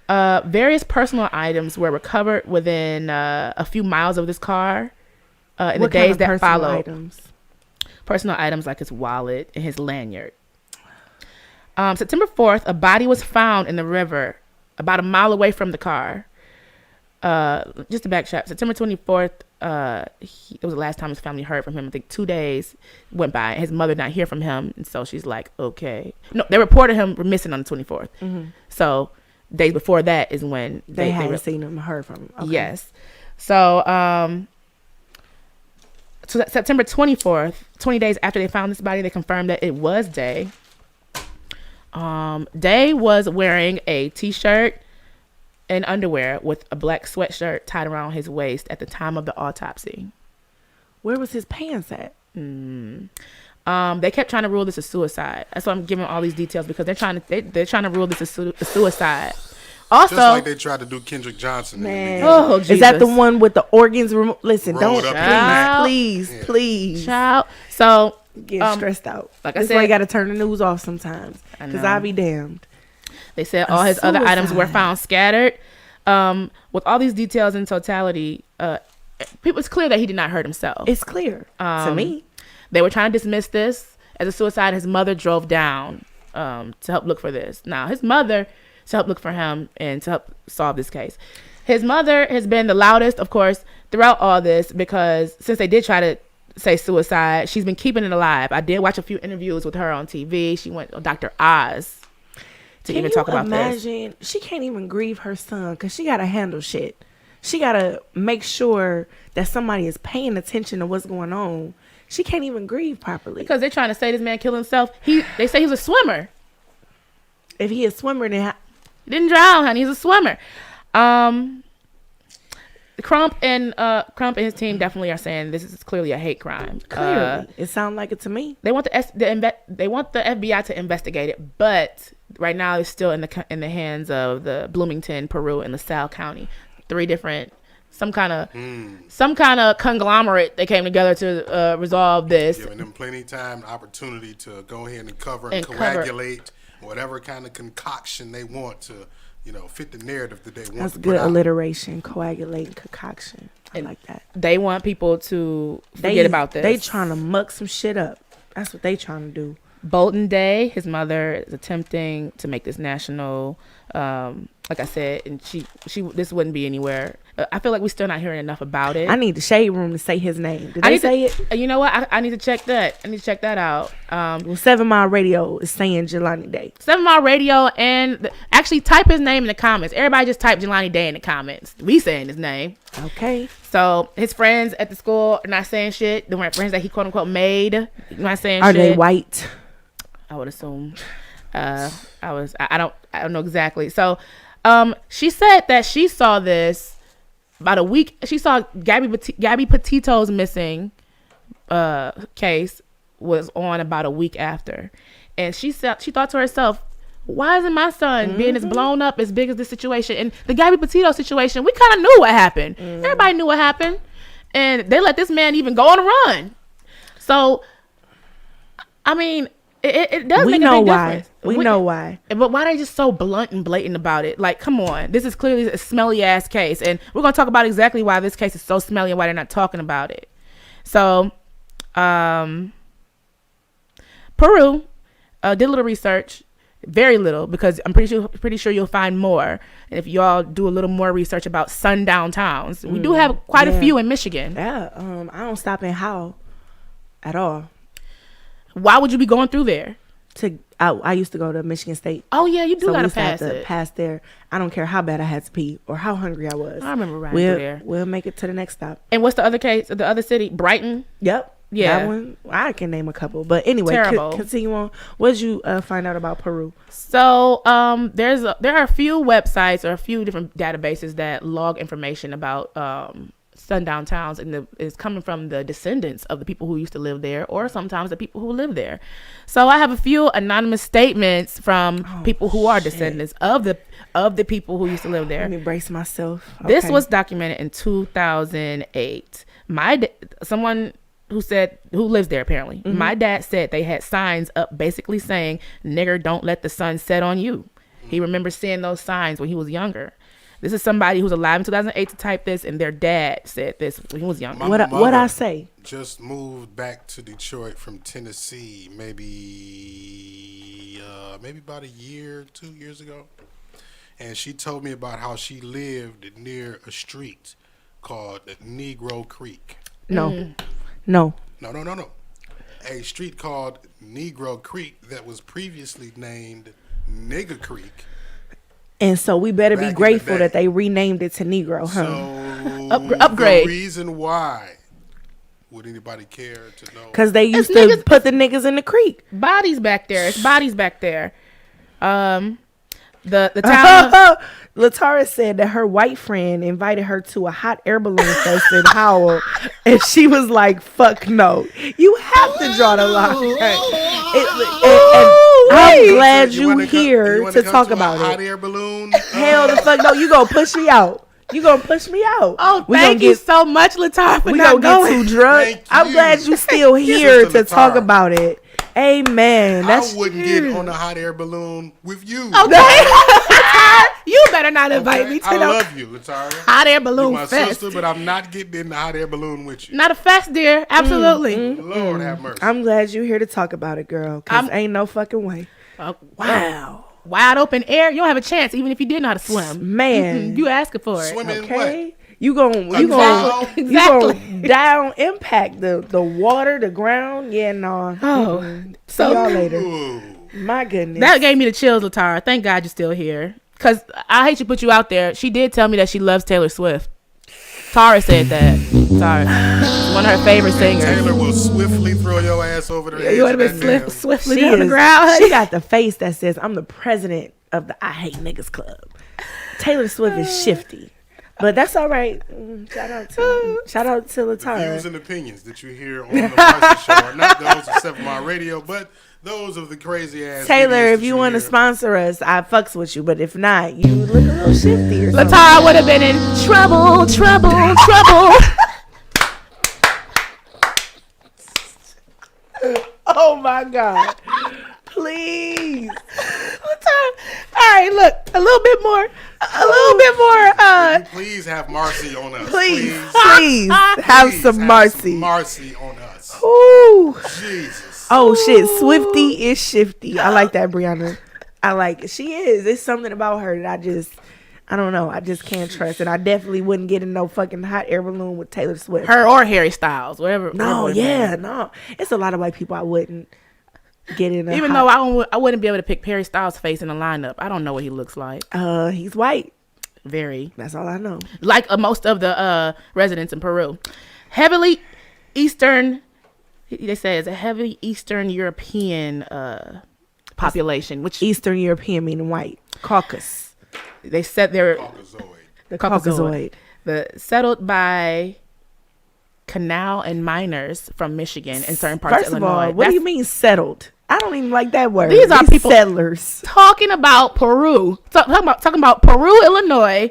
Various personal items were recovered within a few miles of this car in the What kind days of that personal followed. items? Personal items like his wallet and his lanyard. September 4th, a body was found in the river about a mile away from the car. Just to backtrack, September 24th, it was the last time his family heard from him. I think 2 days went by and his mother did not hear from him. And so she's like, okay. No, they reported him missing on the 24th. So days before that is when They hadn't seen him, heard from him. Okay. Yes. So, September 24th, 20 days after they found this body, they confirmed that it was Day. Day was wearing a t-shirt and underwear with a black sweatshirt tied around his waist at the time of the autopsy. Where was his pants at? They kept trying to rule this a suicide. That's why I'm giving all these details, because they're trying to rule this a suicide. Also, Just like they tried to do Kendrick Johnson. Man, Oh, is that the Jesus. one with the organs removed? Listen, Rolled don't up in the back. please child. So get stressed out. like I That's said- why you got to turn the news off sometimes, I because know. I'll be damned. they said all his other items were suicide. found scattered. With all these details in totality, it's clear that he did not hurt himself. It's clear to me. They were trying to dismiss this as a suicide. His mother drove down to help look for this. Now, his mother to help look for him and to help solve this case. His mother has been the loudest, of course, throughout all this, because since they did try to say suicide, she's been keeping it alive. I did watch a few interviews with her on TV. She went on Dr. Oz to Can even you talk about this. imagine? She can't even grieve her son because she got to handle shit. She got to make sure that somebody is paying attention to what's going on. She can't even grieve properly. Because they're trying to say this man killed himself. They say he was a swimmer. If he is a swimmer, then He didn't drown, honey. He's a swimmer. Crump and his team definitely are saying this is clearly a hate crime. clearly, it sounds like it to me. They want they want the FBI to investigate it, but right now it's still in the hands of the Bloomington, Peru, and LaSalle County. 3 different some kind of conglomerate that came together to resolve this. Giving them plenty of time and opportunity to go ahead and cover And and cover. coagulate whatever kind of concoction they want to, fit the narrative that they want That's to good put out. alliteration, coagulating concoction. I like that. They want people to forget about this. They trying to muck some shit up. That's what they trying to do. Bolton Day, his mother is attempting to make this national like I said, and she this wouldn't be anywhere. I feel like we're still not hearing enough about it. I need the Shade Room to say his name. Did they say it? You know what? I need to check that. I need to check that out. Well, 7 Mile Radio is saying Jelani Day. 7 Mile Radio, and actually type his name in the comments. Everybody just type Jelani Day in the comments. We saying his name. Okay. So his friends at the school are not saying shit. The friends that he quote unquote made not saying Are shit. they white? I would assume. I don't know exactly. So she said that she saw this about a week. She saw Gabby Petito's missing case was on about a week after, and she thought to herself, why isn't my son being as blown up as big as this situation? And the Gabby Petito situation, we kind of knew what happened. Everybody knew what happened, and they let this man even go on a run. So I mean, it does make a big difference. We know why. But why are they just so blunt and blatant about it? Like, come on. This is clearly a smelly ass case. And we're going to talk about exactly why this case is so smelly and why they're not talking about it. So, Peru did a little research. Very little, because I'm pretty sure you'll find more. And if y'all do a little more research about sundown towns, we do have quite a few in Michigan. Yeah. I don't stop in Howell at all. Why would you be going through there? I used to go to Michigan State. Oh yeah, you do gotta we pass have to it. pass there. I don't care how bad I had to pee or how hungry I was. I remember riding through there. We'll make it to the next stop. And what's the other case? The other city, Brighton. Yep. Yeah. That one, I can name a couple. But anyway, Terrible. continue on. What did you find out about Peru? So there are a few websites or a few different databases that log information about sundown towns, and is coming from the descendants of the people who used to live there, or sometimes the people who live there. So I have a few anonymous statements from people who are descendants of the people who used to live there. Let me brace myself. This Okay. was documented in 2008. Someone who lives there apparently. My dad said they had signs up basically saying, "Nigger, don't let the sun set on you." He remembers seeing those signs when he was younger. This is somebody who's alive in 2008 to type this, and their dad said this when he was younger. What I say? Just moved back to Detroit from Tennessee, maybe about a year, 2 years ago, and she told me about how she lived near a street called Negro Creek. No. No. A street called Negro Creek that was previously named Nigger Creek. And so we better Back be in the grateful day. that they renamed it to Negro, huh? So Upgrade. The reason why would anybody care to know? Because they used It's to niggas- put the niggas in the creek. Bodies back there. It's bodies back there. The town. Latara said that her white friend invited her to a hot air balloon fest in Howell, and she was like, "Fuck no, you have to draw the line." I'm glad you here to talk about Hot it. air balloon. Hell the fuck no, you gonna push me out. You gonna push me out. Oh, we thank gonna you get, so much, Latar, for we not gonna going. get too drunk. Thank I'm you. glad you still here Sister to talk Latara. about it. Amen. That's I wouldn't get on a hot air balloon with you. Okay. You better not invite Okay? me to I the love you, Latara. hot air You're balloon my fest. sister, but I'm not getting in the hot air balloon with you. Not a fest, dear. Absolutely. Lord have mercy. I'm glad you're here to talk about it, girl. Cause ain't no fucking way. Wow. Wide open air. You don't have a chance, even if you did know how to swim. Man. You asking for it. Swimming in Okay. You gon' Exactly. down impact the water, the ground. Yeah, no. Oh. See So y'all later. Ooh. My goodness. that gave me the chills, Latara. Thank God you're still here. Because I hate to put you out there. She did tell me that she loves Taylor Swift. Tara said that. Tara. She's one of her favorite singers. Taylor will swiftly throw your ass over the edge You would of have that been damn. swiftly she down the is- ground. She got the face that says, "I'm the president of the I Hate Niggas Club." Taylor Swift is shifty. But that's all right. Shout out to The Latara. views and opinions that you hear on the Marci Show are not those of 7 Mile Radio, but those of the crazy ass. Taylor, idiots if that you want to hear. sponsor us, I fucks with you. But if not, you look a little shifty or something. Latara would have been in trouble. Oh my God. Please. All right, look, a little bit more. Will you please have Marci on us. Please have Please some Marci. Marci on us. Ooh. Jesus. Oh shit. Swifty is shifty. I like that, Brianna. I like it. She is. It's something about her that I don't know. I just can't trust it. I definitely wouldn't get in no fucking hot air balloon with Taylor Swift. Her or Harry Styles, whatever. No, whatever yeah, no. It's a lot of white people I wouldn't get in. Even though I wouldn't be able to pick Harry Styles' face in a lineup. I don't know what he looks like. He's white. Very. That's all I know. Like most of the residents in Peru. Heavily Eastern, they say it's a heavy Eastern European population. Which Eastern European meaning white. Caucasus. They said they're Caucasoid. Caucasoid. Settled by canal and miners from Michigan and certain parts First of of Illinois. all, what do you mean settled? I don't even like that word. These are people settlers. talking about Peru. Talking about Peru, Illinois.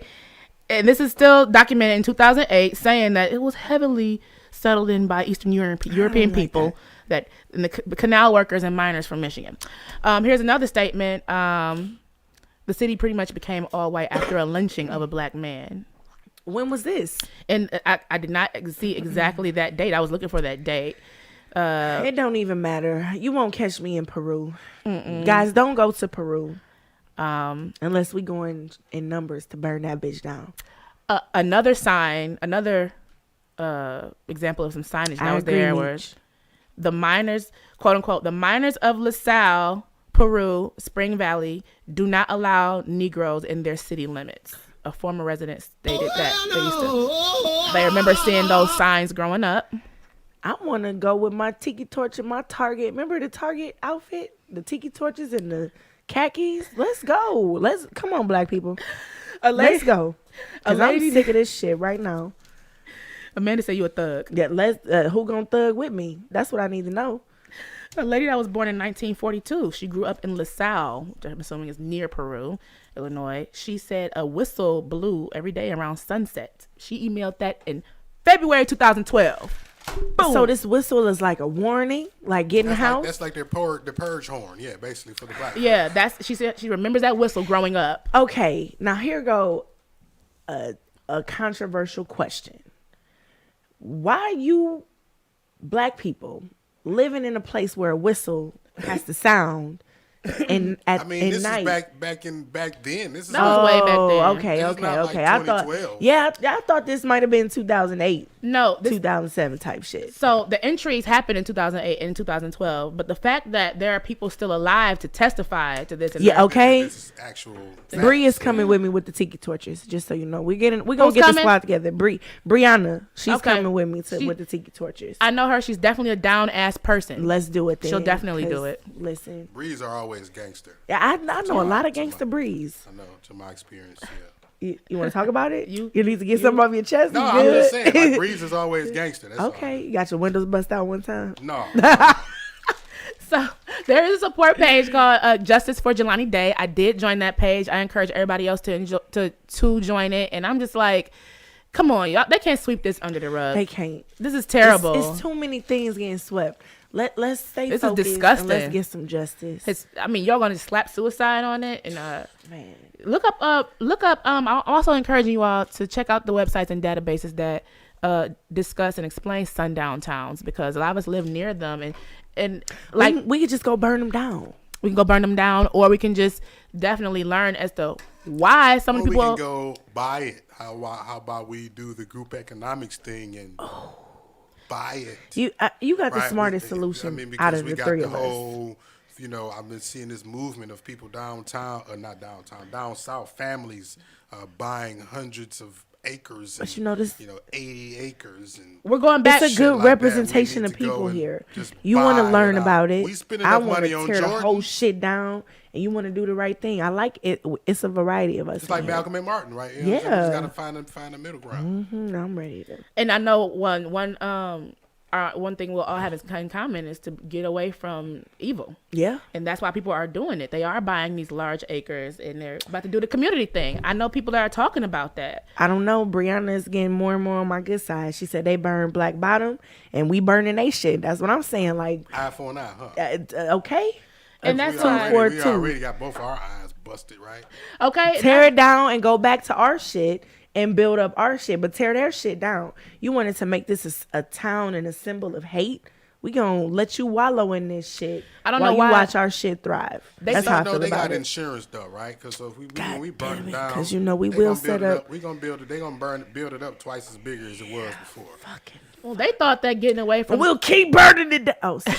And this is still documented in 2008, saying that it was heavily settled in by Eastern European people, that and the canal workers and miners from Michigan. Here's another statement. The city pretty much became all white after a lynching of a black man. When was this? And I did not see exactly that date. I was looking for that date. It don't even matter. You won't catch me in Peru. Guys, don't go to Peru. Unless we going in numbers to burn that bitch down. Another example of some signage that was there was the miners, quote unquote, the miners of LaSalle, Peru, Spring Valley, do not allow Negroes in their city limits. A former resident stated that they remember seeing those signs growing up. I want to go with my tiki torch and my Target. Remember the Target outfit? The tiki torches and the khakis? Let's go. Come on, black people. Let's go. Because I'm sick of this shit right now. Amanda said you a thug. Yeah, who gonna thug with me? That's what I need to know. A lady that was born in 1942. She grew up in LaSalle, which I'm assuming is near Peru, Illinois. She said a whistle blew every day around sunset. She emailed that in February 2012. Boom. So this whistle is like a warning, like get in the house. That's like the purge horn, yeah, basically for the black. Yeah, she said she remembers that whistle growing up. Okay, now here go a controversial question. Why you black people living in a place where a whistle has to sound and at this night? is back then. This is That was way back then. Okay. This is not like I thought, 2012. I thought this might have been 2008, No, 2007 type shit. So the entries happened in 2008 and 2012, but the fact that there are people still alive to testify to this, and Yeah, okay. This is actual. Bree is facts. coming with me with the tiki torches, just so you know. We're gonna Who's get the coming? squad together. Brianna, she's Okay. coming with me with the tiki torches. I know her. She's definitely a down ass person. Let's do it then. She'll definitely do 'cause, it. Listen, Breeze are always gangster. yeah, I know a lot of gangster breeze. I know, to my experience, yeah. You want to talk about it? You- need to get something off your chest. No, You I'm good? just saying, like, Breeze is always gangster. That's Okay, you got your windows bust out one time. all. No. So there is a support page called Justice for Jelani Day. I did join that page. I encourage everybody else to join it. And I'm just like, come on, y'all. They can't sweep this under the rug. They can't. This is terrible. It's too many things getting swept. Let's stay This is focused. disgusting. And let's get some justice. Y'all gonna slap suicide on it, and Man. look up. I'm also encouraging you all to check out the websites and databases that discuss and explain sundown towns, because a lot of us live near them, and like we could just go burn them down. we can go burn them down, or we can just definitely learn as to why some Or people. we can go buy it. How about we do the group economics thing and buy it? You got the Right? smartest I solution mean, out because of we the got three the of us. whole, I've been seeing this movement of people down south, families buying hundreds of acres. But and, this, 80 acres. And We're going back. it's a good like that. representation We of need to go people and here. just You want to buy learn it out. about it. We spend I enough want money to on tear the Jordan. whole shit down, and you want to do the right thing. I like it. It's a variety of us. It's like in here. Malcolm and Martin, right? You know Yeah. what I'm saying? We just gotta find a middle ground. I'm ready to. And I know one thing we'll all have in common is to get away from evil. Yeah. And that's why people are doing it. They are buying these large acres, and they're about to do the community thing. I know people that are talking about that. I don't know. Brianna is getting more and more on my good side. She said they burn Black Bottom, and we burning they shit. That's what I'm saying. Like, Eye for an eye, huh? okay. And that's we why. for we two. already got both our eyes busted, right? Okay. Tear it down and go back to our shit and build up our shit, but tear their shit down. You wanted to make this a town and a symbol of hate? We gonna let you wallow in this shit. I don't while know why- you watch our shit thrive. That's how I feel they about got it. insurance though, right? Because if when we God burn damn it it, down, 'cause you know we they will gonna build set it up- We gonna build it. They gonna build it up twice as bigger as it was before. Fucking. Well, they thought that getting away from We'll keep burning it down. Oh, sorry.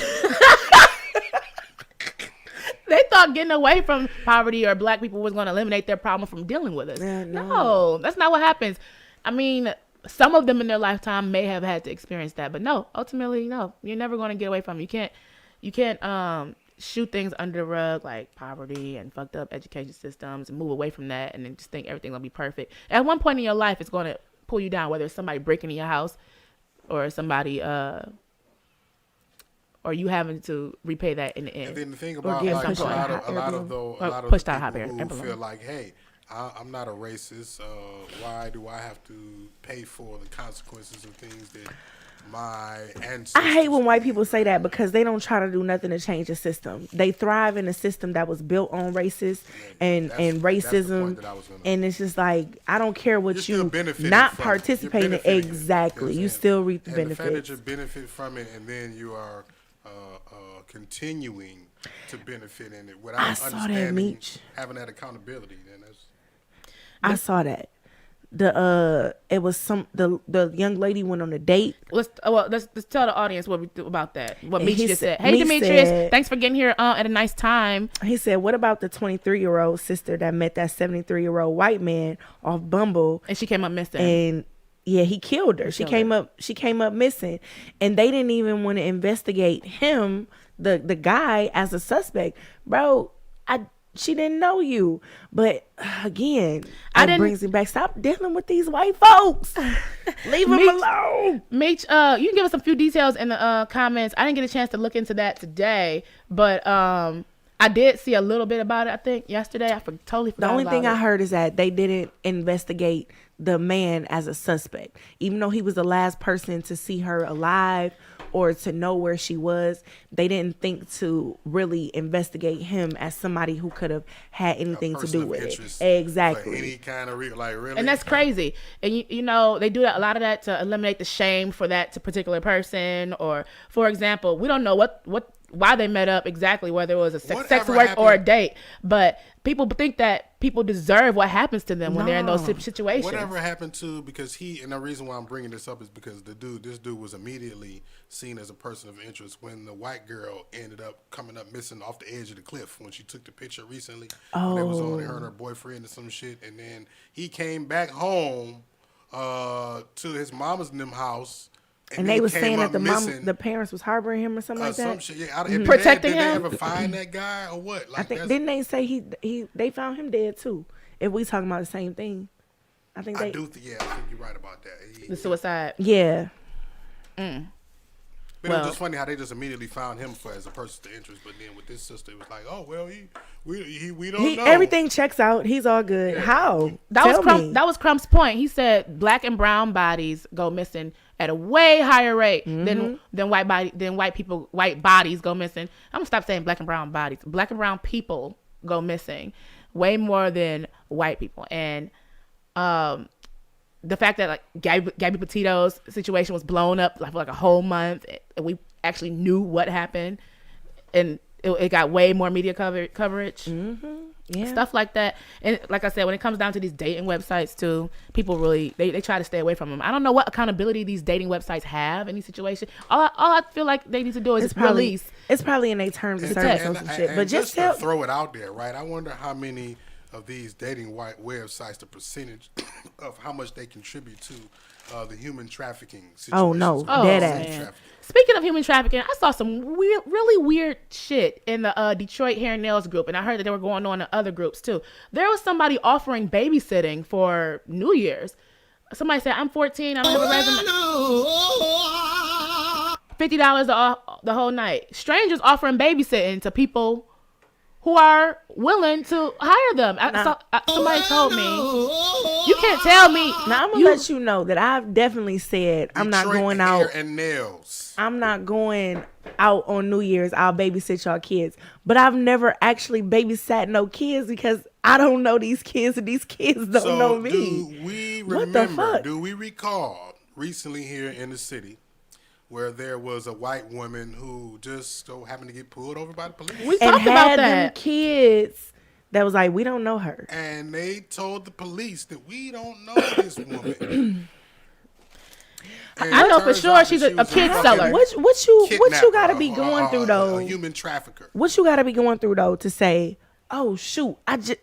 they thought getting away from poverty or black people was going to eliminate their problem from dealing with us. Yeah, no. No, that's not what happens. I mean, some of them in their lifetime may have had to experience that, but no, ultimately, no, you're never going to get away from it. You can't shoot things under the rug like poverty and fucked up education systems and move away from that and then just think everything's going to be perfect. At one point in your life, it's going to pull you down, whether it's somebody breaking in your house or somebody or you having to repay that in the end. And then the thing about get like pushed a out lot of of the pushed out hot air people who balloon. feel like, hey, I'm not a racist. Why do I have to pay for the consequences of things that my ancestors? I hate when white people say that because they don't try to do nothing to change the system. They thrive in a system that was built on racist and that's the racism. point that I was gonna- And it's just like, I don't care You're what still you benefiting not from it. participating You're in. benefiting it. Exactly. You know You what I'm still saying? reap the And the fact that benefits. you benefit from it, and then you are continuing to benefit in it without I saw that, understanding, Meech. having that accountability. Then that's I saw that. It was the young lady went on a date. Let's tell the audience what we do about that. What And Meech he just said- said. Hey, Meech Demetrius, said- thanks for getting here at a nice time. He said, "What about the 23-year-old sister that met that 73-year-old white man off Bumble?" And she came up missing. And yeah, he killed her. She killed came up missing, and they didn't even want to investigate him, the guy, as a suspect. Bro, she didn't know you. But again, that brings me back. Stop dealing with these white folks. Leave them alone. Meech, you can give us a few details in the comments. I didn't get a chance to look into that today, but I did see a little bit about it, I think, yesterday. I totally forgot The only about thing it. I heard is that they didn't investigate the man as a suspect, even though he was the last person to see her alive or to know where she was. They didn't think to really investigate him as somebody who could have had anything to do with it. Exactly. For any kind of like really. And that's crazy. And you know, they do that, a lot of that to eliminate the shame for that particular person. Or, for example, we don't know why they met up exactly, whether it was a sex work or a date. But people think that people deserve what happens to them when they're in those situations. Whatever happened to, because and the reason why I'm bringing this up is because this dude was immediately seen as a person of interest when the white girl ended up coming up missing off the edge of the cliff when she took the picture recently. When it was on her and her boyfriend or some shit, and then he came back home to his mama's and them house. And they were saying that the parents was harboring him or something like that. Some shit, yeah. Protecting did him? they ever find that guy or what? Like, I think didn't they say they found him dead too? If we talking about the same thing, I think I think you're right about that. The suicide. Yeah. But it was just funny how they just immediately found him as a person of interest, but then with this sister, it was like, oh well, we don't know. Everything checks out. He's all good. Yeah. How? That was Crump's point. He said black and brown bodies go missing at a way higher rate than white bodies go missing. I'm gonna stop saying black and brown bodies. Black and brown people go missing way more than white people. And the fact that like Gabby Petito's situation was blown up for like a whole month, and we actually knew what happened, and it got way more media coverage. Yeah. Stuff like that. And like I said, when it comes down to these dating websites too, people really they try to stay away from them. I don't know what accountability these dating websites have in these situations. All I feel like they need to do is release. It's probably in their terms of service or some shit. But just to throw it out there, right? I wonder how many of these dating white websites, the percentage of how much they contribute to the human trafficking situation. Dead ass. Speaking of human trafficking, I saw some really weird shit in the Detroit Hair and Nails group, and I heard that they were going on in other groups too. There was somebody offering babysitting for New Year's. Somebody said, "I'm 14, I don't have a resume." $50 the whole night. Strangers offering babysitting to people who are willing to hire them. Somebody told me, you can't tell me. Now I'm gonna let you know that I've definitely said I'm not going out. Hair and nails. I'm not going out on New Year's. I'll babysit y'all kids, but I've never actually babysat no kids because I don't know these kids and these kids don't know me. Do we remember? Do we recall recently here in the city where there was a white woman who just so happened to get pulled over by the police. We And talked about had them that. kids that was like, we don't know her. And they told the police that we don't know this woman. I know for sure she's a kid seller. What you gotta be kidnapper, going through though? A human trafficker. What you gotta be going through though to say, oh shoot, I'm about to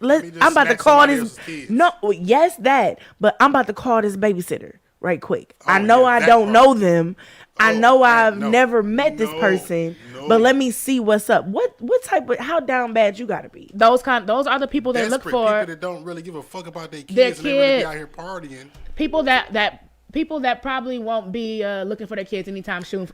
snatch call somebody this. else's kids. No, yes, that, but I'm about to call this babysitter right quick. I Oh, know yeah, I that don't part. know them. I Oh, know yeah, I've no. never met this No, person, no. but let me see what's up. What type of how down bad you gotta be? Those are the people they look Desperate for. people that don't really give a fuck about their kids Their and they really kid. be out here partying. People that probably won't be looking for their kids anytime soon for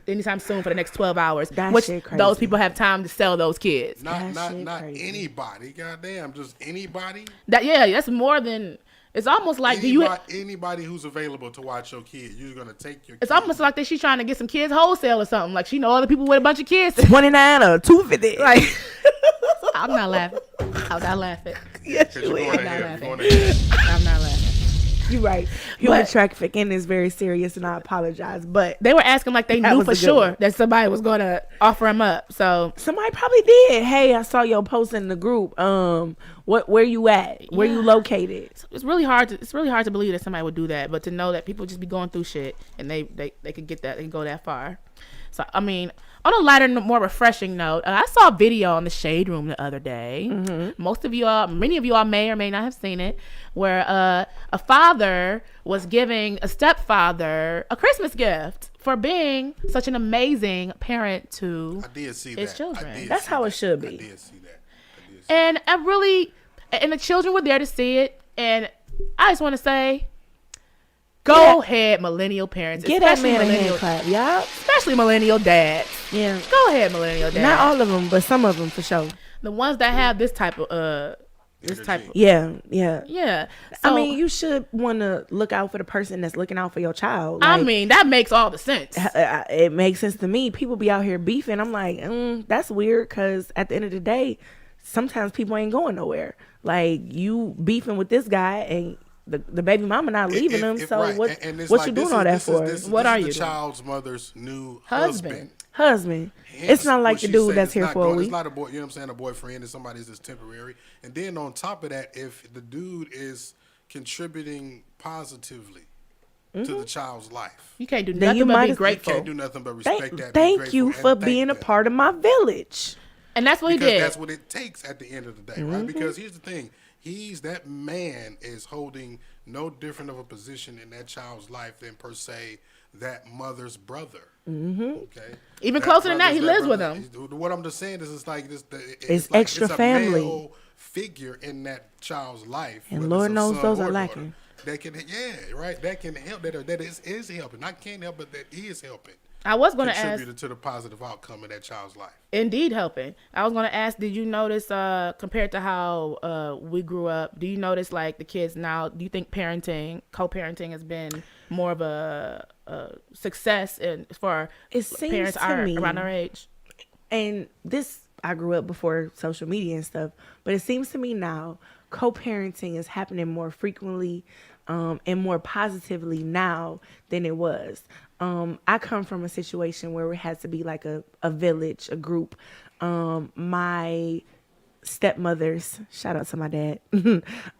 the next 12 hours. That which shit crazy. those people have time to sell those kids. That Not shit crazy. anybody. Goddamn, just anybody. That's more than. It's almost like Anybody who's available to watch your kid, you're gonna take your. It's kid. almost like that she's trying to get some kids wholesale or something. Like she know other people with a bunch of kids. 29 or 250. Like I'm not laughing. I'm not laughing. Yes, 'Cause you you're is. going to hell. laughing. You're going to hell. I'm not laughing. You're right. Human But- trafficking is very serious, and I apologize. But They were asking like they That knew was for a good sure one. that somebody was going to offer him up. So somebody probably did. Hey, I saw your post in the group. Where you at? Where you located? it's really hard to believe that somebody would do that, but to know that people just be going through shit and they could get that, they can go that far. So I mean, on a lighter, more refreshing note, I saw a video on the Shade Room the other day. Many of you all may or may not have seen it, where a father was giving a stepfather a Christmas gift for being such an amazing parent to I did see his that. children. I did That's see how it that. should I be. did see that. And and the children were there to see it. And I just want to say, go ahead, millennial parents. Get that especially man a millennial, hand clap, y'all. especially millennial dads. Yeah. Go ahead, millennial dads. Not all of them, but some of them for sure. The ones that have this type of Yeah. yeah. So, I mean, you should want to look out for the person that's looking out for your child. I Like, mean, that makes all the sense. it makes sense to me. People be out here beefing. I'm like, that's weird because at the end of the day, sometimes people ain't going nowhere. Like, you beefing with this guy and the baby mama not leaving him. So right. what And it's what like, you doing this all that is- for? this is What are the you doing? child's mother's new Husband. Husband. Hence It's not like what the she dude said, that's it's here not for a going- week. It's not a boy, you know what I'm saying? A boyfriend is somebody's that's temporary. And then on top of that, if the dude is contributing positively to the child's life, You can't do Then you nothing but might be as- you grateful. can't do nothing but respect that. be Thank you grateful, for and thank being a them. part of my village. And that's what he Because did. that's what it takes at the end of the day, right? Because here's the thing. That man is holding no different of a position in that child's life than per se that mother's brother. Okay. Even closer than that, he lives with him. What I'm just saying is, it's like this. It's like, extra it's a family. male figure in that child's life, And whether Lord it's a knows son those or are daughter, lacking. That can, right. That can help. That is helping. I can't help, but that is helping. I was going to ask, Contributed to the positive outcome of that child's life. indeed helping. I was going to ask, did you notice, compared to how we grew up, do you notice like the kids now, do you think co-parenting has been more of a success for It seems parents to me- around our age? And this, I grew up before social media and stuff, but it seems to me now co-parenting is happening more frequently and more positively now than it was. I come from a situation where it has to be like a village, a group. My stepmothers, shout out to my dad.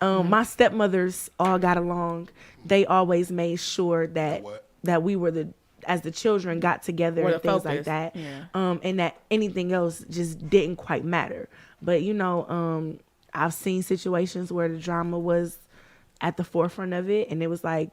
My stepmothers all got along. They always made sure that we were as the children got together Were and the things focus. like that. Yeah. And that anything else just didn't quite matter. But I've seen situations where the drama was at the forefront of it, and it was like,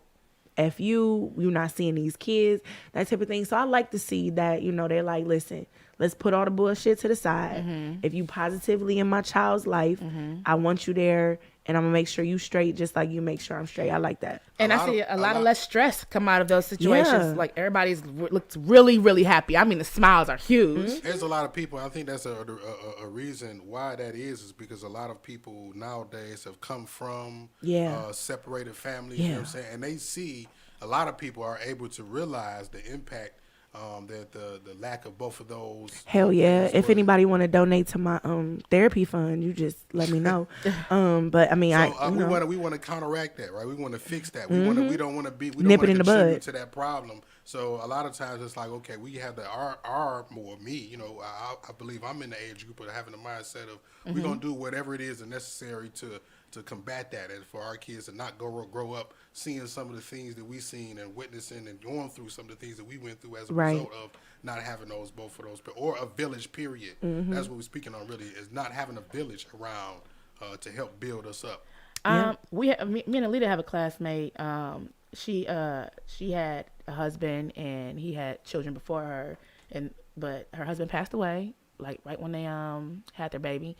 F you're not seeing these kids, that type of thing. So I like to see that, they're like, listen, let's put all the bullshit to the side. If you positively in my child's life, I want you there, and I'm gonna make sure you straight just like you make sure I'm straight. I like that. And I see a lot of less stress come out of those situations. Yeah. Like everybody's looks really, really happy. I mean, the smiles are huge. There's a lot of people. I think that's a reason why that is because a lot of people nowadays have come from separated families. You know what I'm saying? And they see a lot of people are able to realize the impact that the lack of both of those. Hell yeah. things If was- anybody want to donate to my therapy fund, you just let me know. But I mean, So we want to counteract that, right? We want to fix that. We don't want to Nip contribute it in the bud. to that problem. So a lot of times it's like, okay, we have our more me. You know, I believe I'm in the age group of having the mindset of we're gonna do whatever it is necessary to combat that, and for our kids to not grow up seeing some of the things that we seen and witnessing and going through some of the things that we went through as a result of not having both of those, or a village period. That's what we're speaking on, really, is not having a village around to help build us up. Me and Alita have a classmate. She had a husband and he had children before her, but her husband passed away like right when they had their baby.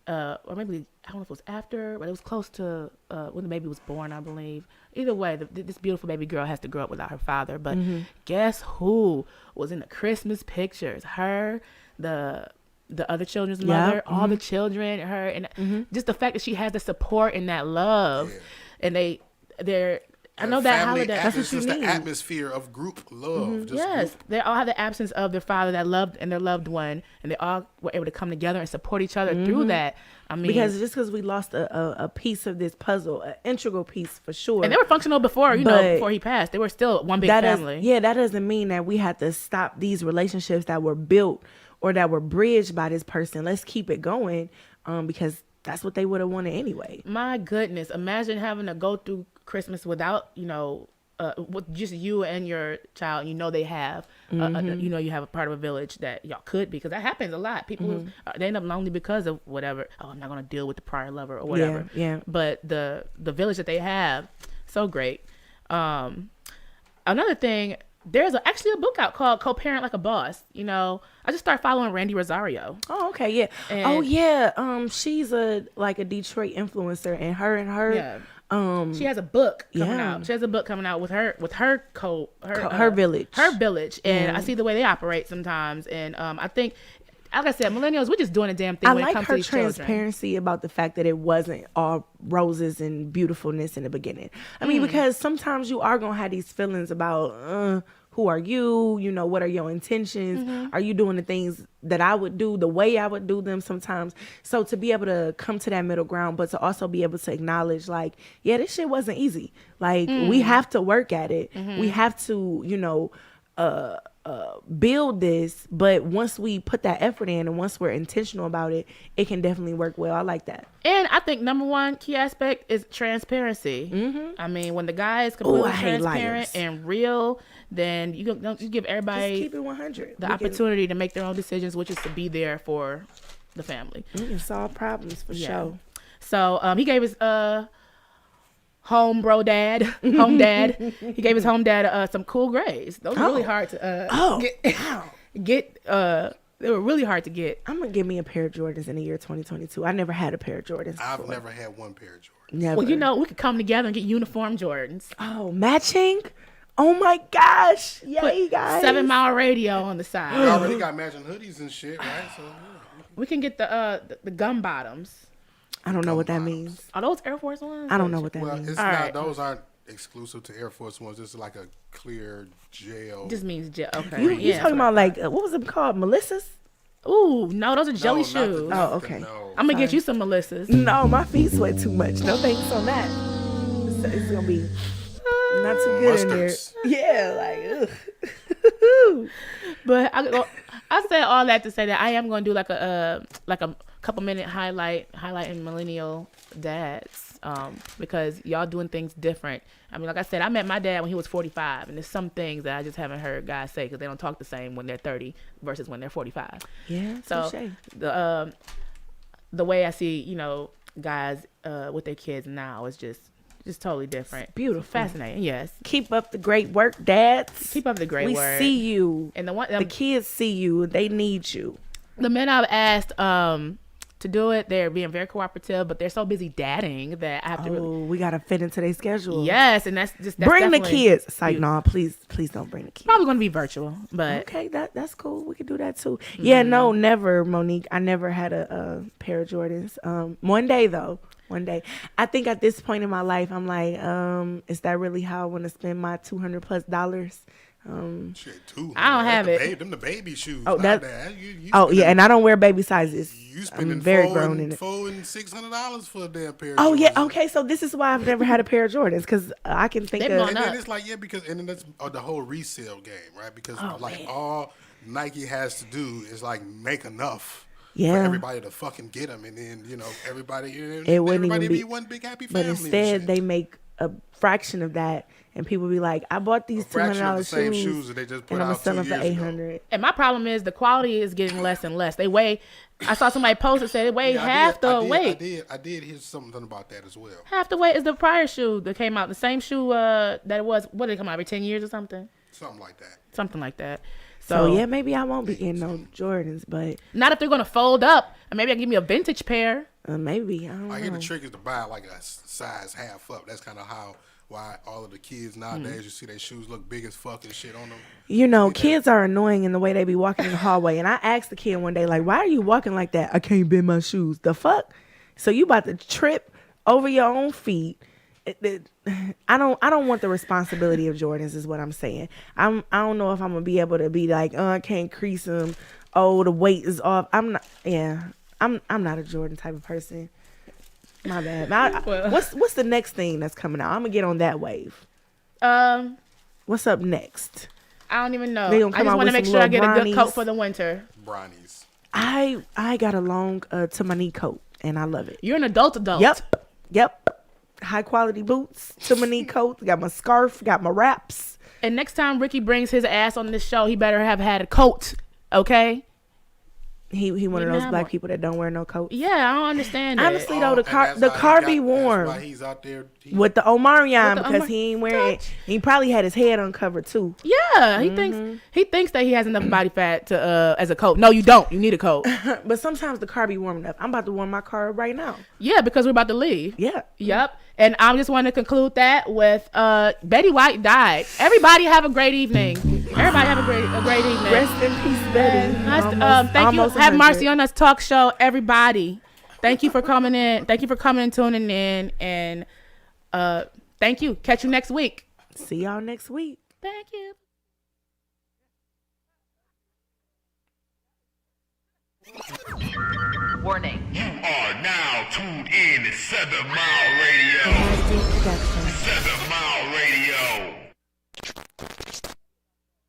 Or maybe, I don't know if it was after, but it was close to when the baby was born, I believe. Either way, this beautiful baby girl has to grow up without her father. But guess who was in the Christmas pictures? Her, the other children's mother, all the children, her, and just the fact that she has the support and that love, and they're. I know that holiday. That's what you mean. mean. The atmosphere of group love. Yes, they all have the absence of their father that loved and their loved one, and they all were able to come together and support each other through that. I mean, because we lost a piece of this puzzle, an integral piece for sure. And they were functional before, before he passed. They were still one big family. That doesn't mean that we had to stop these relationships that were built or that were bridged by this person. Let's keep it going, because that's what they would have wanted anyway. My goodness, imagine having to go through Christmas without, with just you and your child. They have, you have a part of a village that y'all could, because that happens a lot. People they end up lonely because of whatever. Oh, I'm not gonna deal with the prior lover or whatever. Yeah. But the village that they have, so great. Another thing, there's actually a book out called Co-Parent Like a Boss. I just started following Randy Rosario. Oh, okay, yeah. She's a Detroit influencer, and her. Yeah. She has a book coming out. She has a book coming out with her village. Her village. And I see the way they operate sometimes. And I think, like I said, millennials, we're just doing a damn thing when it comes to these children. I like her transparency about the fact that it wasn't all roses and beautifulness in the beginning. I mean, because sometimes you are going to have these feelings about, who are you? What are your intentions? Are you doing the things that I would do the way I would do them sometimes? So to be able to come to that middle ground, but to also be able to acknowledge, this shit wasn't easy. We have to work at it. We have to, build this. But once we put that effort in and once we're intentional about it, it can definitely work well. I like that. And I think number one key aspect is transparency. I mean, when the guy is completely transparent and real, then you give everybody, just keep it 100. The opportunity to make their own decisions, which is to be there for the family. We can solve problems for sure. So he gave his home dad. He gave his home dad some cool grays. Those were really hard to get. They were really hard to get. I'm gonna give me a pair of Jordans in the year 2022. I never had a pair of Jordans. I've never had one pair of Jordans. Never. Well, we could come together and get uniform Jordans. Oh, matching. Oh my gosh! Yay, guys! 7 Mile Radio on the side. We already got matching hoodies and shit, right? So we can get the gum bottoms. I don't know what that means. Are those Air Force Ones? I don't know what that means. It's not. Those aren't exclusive to Air Force Ones. This is like a clear gel. Just means gel. Okay. You talking about what was it called? Melissa's? Ooh, no, those are jelly shoes. Okay. I'm gonna get you some Melissa's. No, my feet sweat too much. No thanks on that. It's gonna be not too good Mustards. in there. Yeah, ugh. But I said all that to say that I am gonna do like a couple minute highlighting millennial dads, because y'all doing things different. I mean, like I said, I met my dad when he was 45, and there's some things that I just haven't heard guys say because they don't talk the same when they're 30 versus when they're 45. Yeah, so the way I see guys with their kids now is just totally different. It's beautiful, fascinating. Yes. Keep up the great work, dads. Keep up the great work. We see you, and the kids see you. They need you. The men I've asked to do it, they're being very cooperative, but they're so busy dadding that I have to we gotta fit into their schedule. Yes, and that's bring the kids. It's like, no, please don't bring the kids. Probably gonna be virtual, but okay, that's cool. We could do that too. Yeah, no, never, Monique. I never had a pair of Jordans. One day though. I think at this point in my life, I'm like, is that really how I want to spend my $200+ Shit, too. I don't have it. Them the baby shoes. Oh, that. And I don't wear baby sizes. You spending I'm very grown in it. $400 and $600 for a damn pair. Oh of yeah, Jordans. okay. So this is why I've never had a pair of Jordans because I can think They've of. gone And up. then it's like and then that's the whole resale game, right? Because Oh, like man. all Nike has to do is like make enough. Yeah. For everybody to fucking get them, and then everybody, It wouldn't everybody even be be one big happy But family. and instead, shit. they make a fraction of that, and people be like, "I bought these A fraction of the $200 same shoes, shoes that they just put and I'm gonna out sell 2 them for years ago." $800." And my problem is the quality is getting less and less. They weigh. I saw somebody post and said they weigh Yeah, half the weight. I did hear something about that as well. Half the weight is the prior shoe that came out. The same shoe that it was. What did it come out every 10 years or something? Something like that. Something like that. So yeah, maybe I won't be getting no Jordans, but Not if they're gonna fold up. Or maybe I can give me a vintage pair. maybe I don't I hear know. the trick is to buy like a size half up. That's kind of why all of the kids nowadays you see their shoes look big as fuck and shit on them. You know, kids are annoying in the way they be walking in the hallway. And I asked the kid one day, like, "Why are you walking like that?" "I can't bend my shoes." The fuck? So you about to trip over your own feet? I don't want the responsibility of Jordans, is what I'm saying. I don't know if I'm gonna be able to be like, "Oh, I can't crease them. Oh, the weight is off." I'm not. Yeah, I'm not a Jordan type of person. My bad. Well. What's the next thing that's coming out? I'm gonna get on that wave. What's up next? I don't even know. They gonna I come just out want to with make some sure I little get a good coat brownies. for the winter. Brownies. I got a long to my knee coat and I love it. You're an adult. Yep. High quality boots to my knee coat. Got my scarf. Got my wraps. And next time Ricky brings his ass on this show, he better have had a coat. Okay? He one of Didn't those have black one. people that don't wear no coat. Yeah, I don't understand that. Honestly though, the And that's car why be warm That's why he's out there. with the Omarion With the because he ain't wearing it. He probably had his head uncovered too. Yeah, he thinks that he has enough body fat to as a coat. No, you don't. You need a coat. But sometimes the car be warm enough. I'm about to warm my car up right now. Yeah, because we're about to leave. Yeah. Yep. And I just want to conclude that with Betty White died. Everybody have a great evening. Everybody have a great evening. Rest in peace, Betty. Nice to- Almost- thank you. almost Have 100. Marci on us talk show. Everybody, thank you for coming in. Thank you for coming and tuning in. And thank you. Catch you next week. See y'all next week. Thank you. Warning. You are now tuned in to 7 Mile Radio. Nasty Production. 7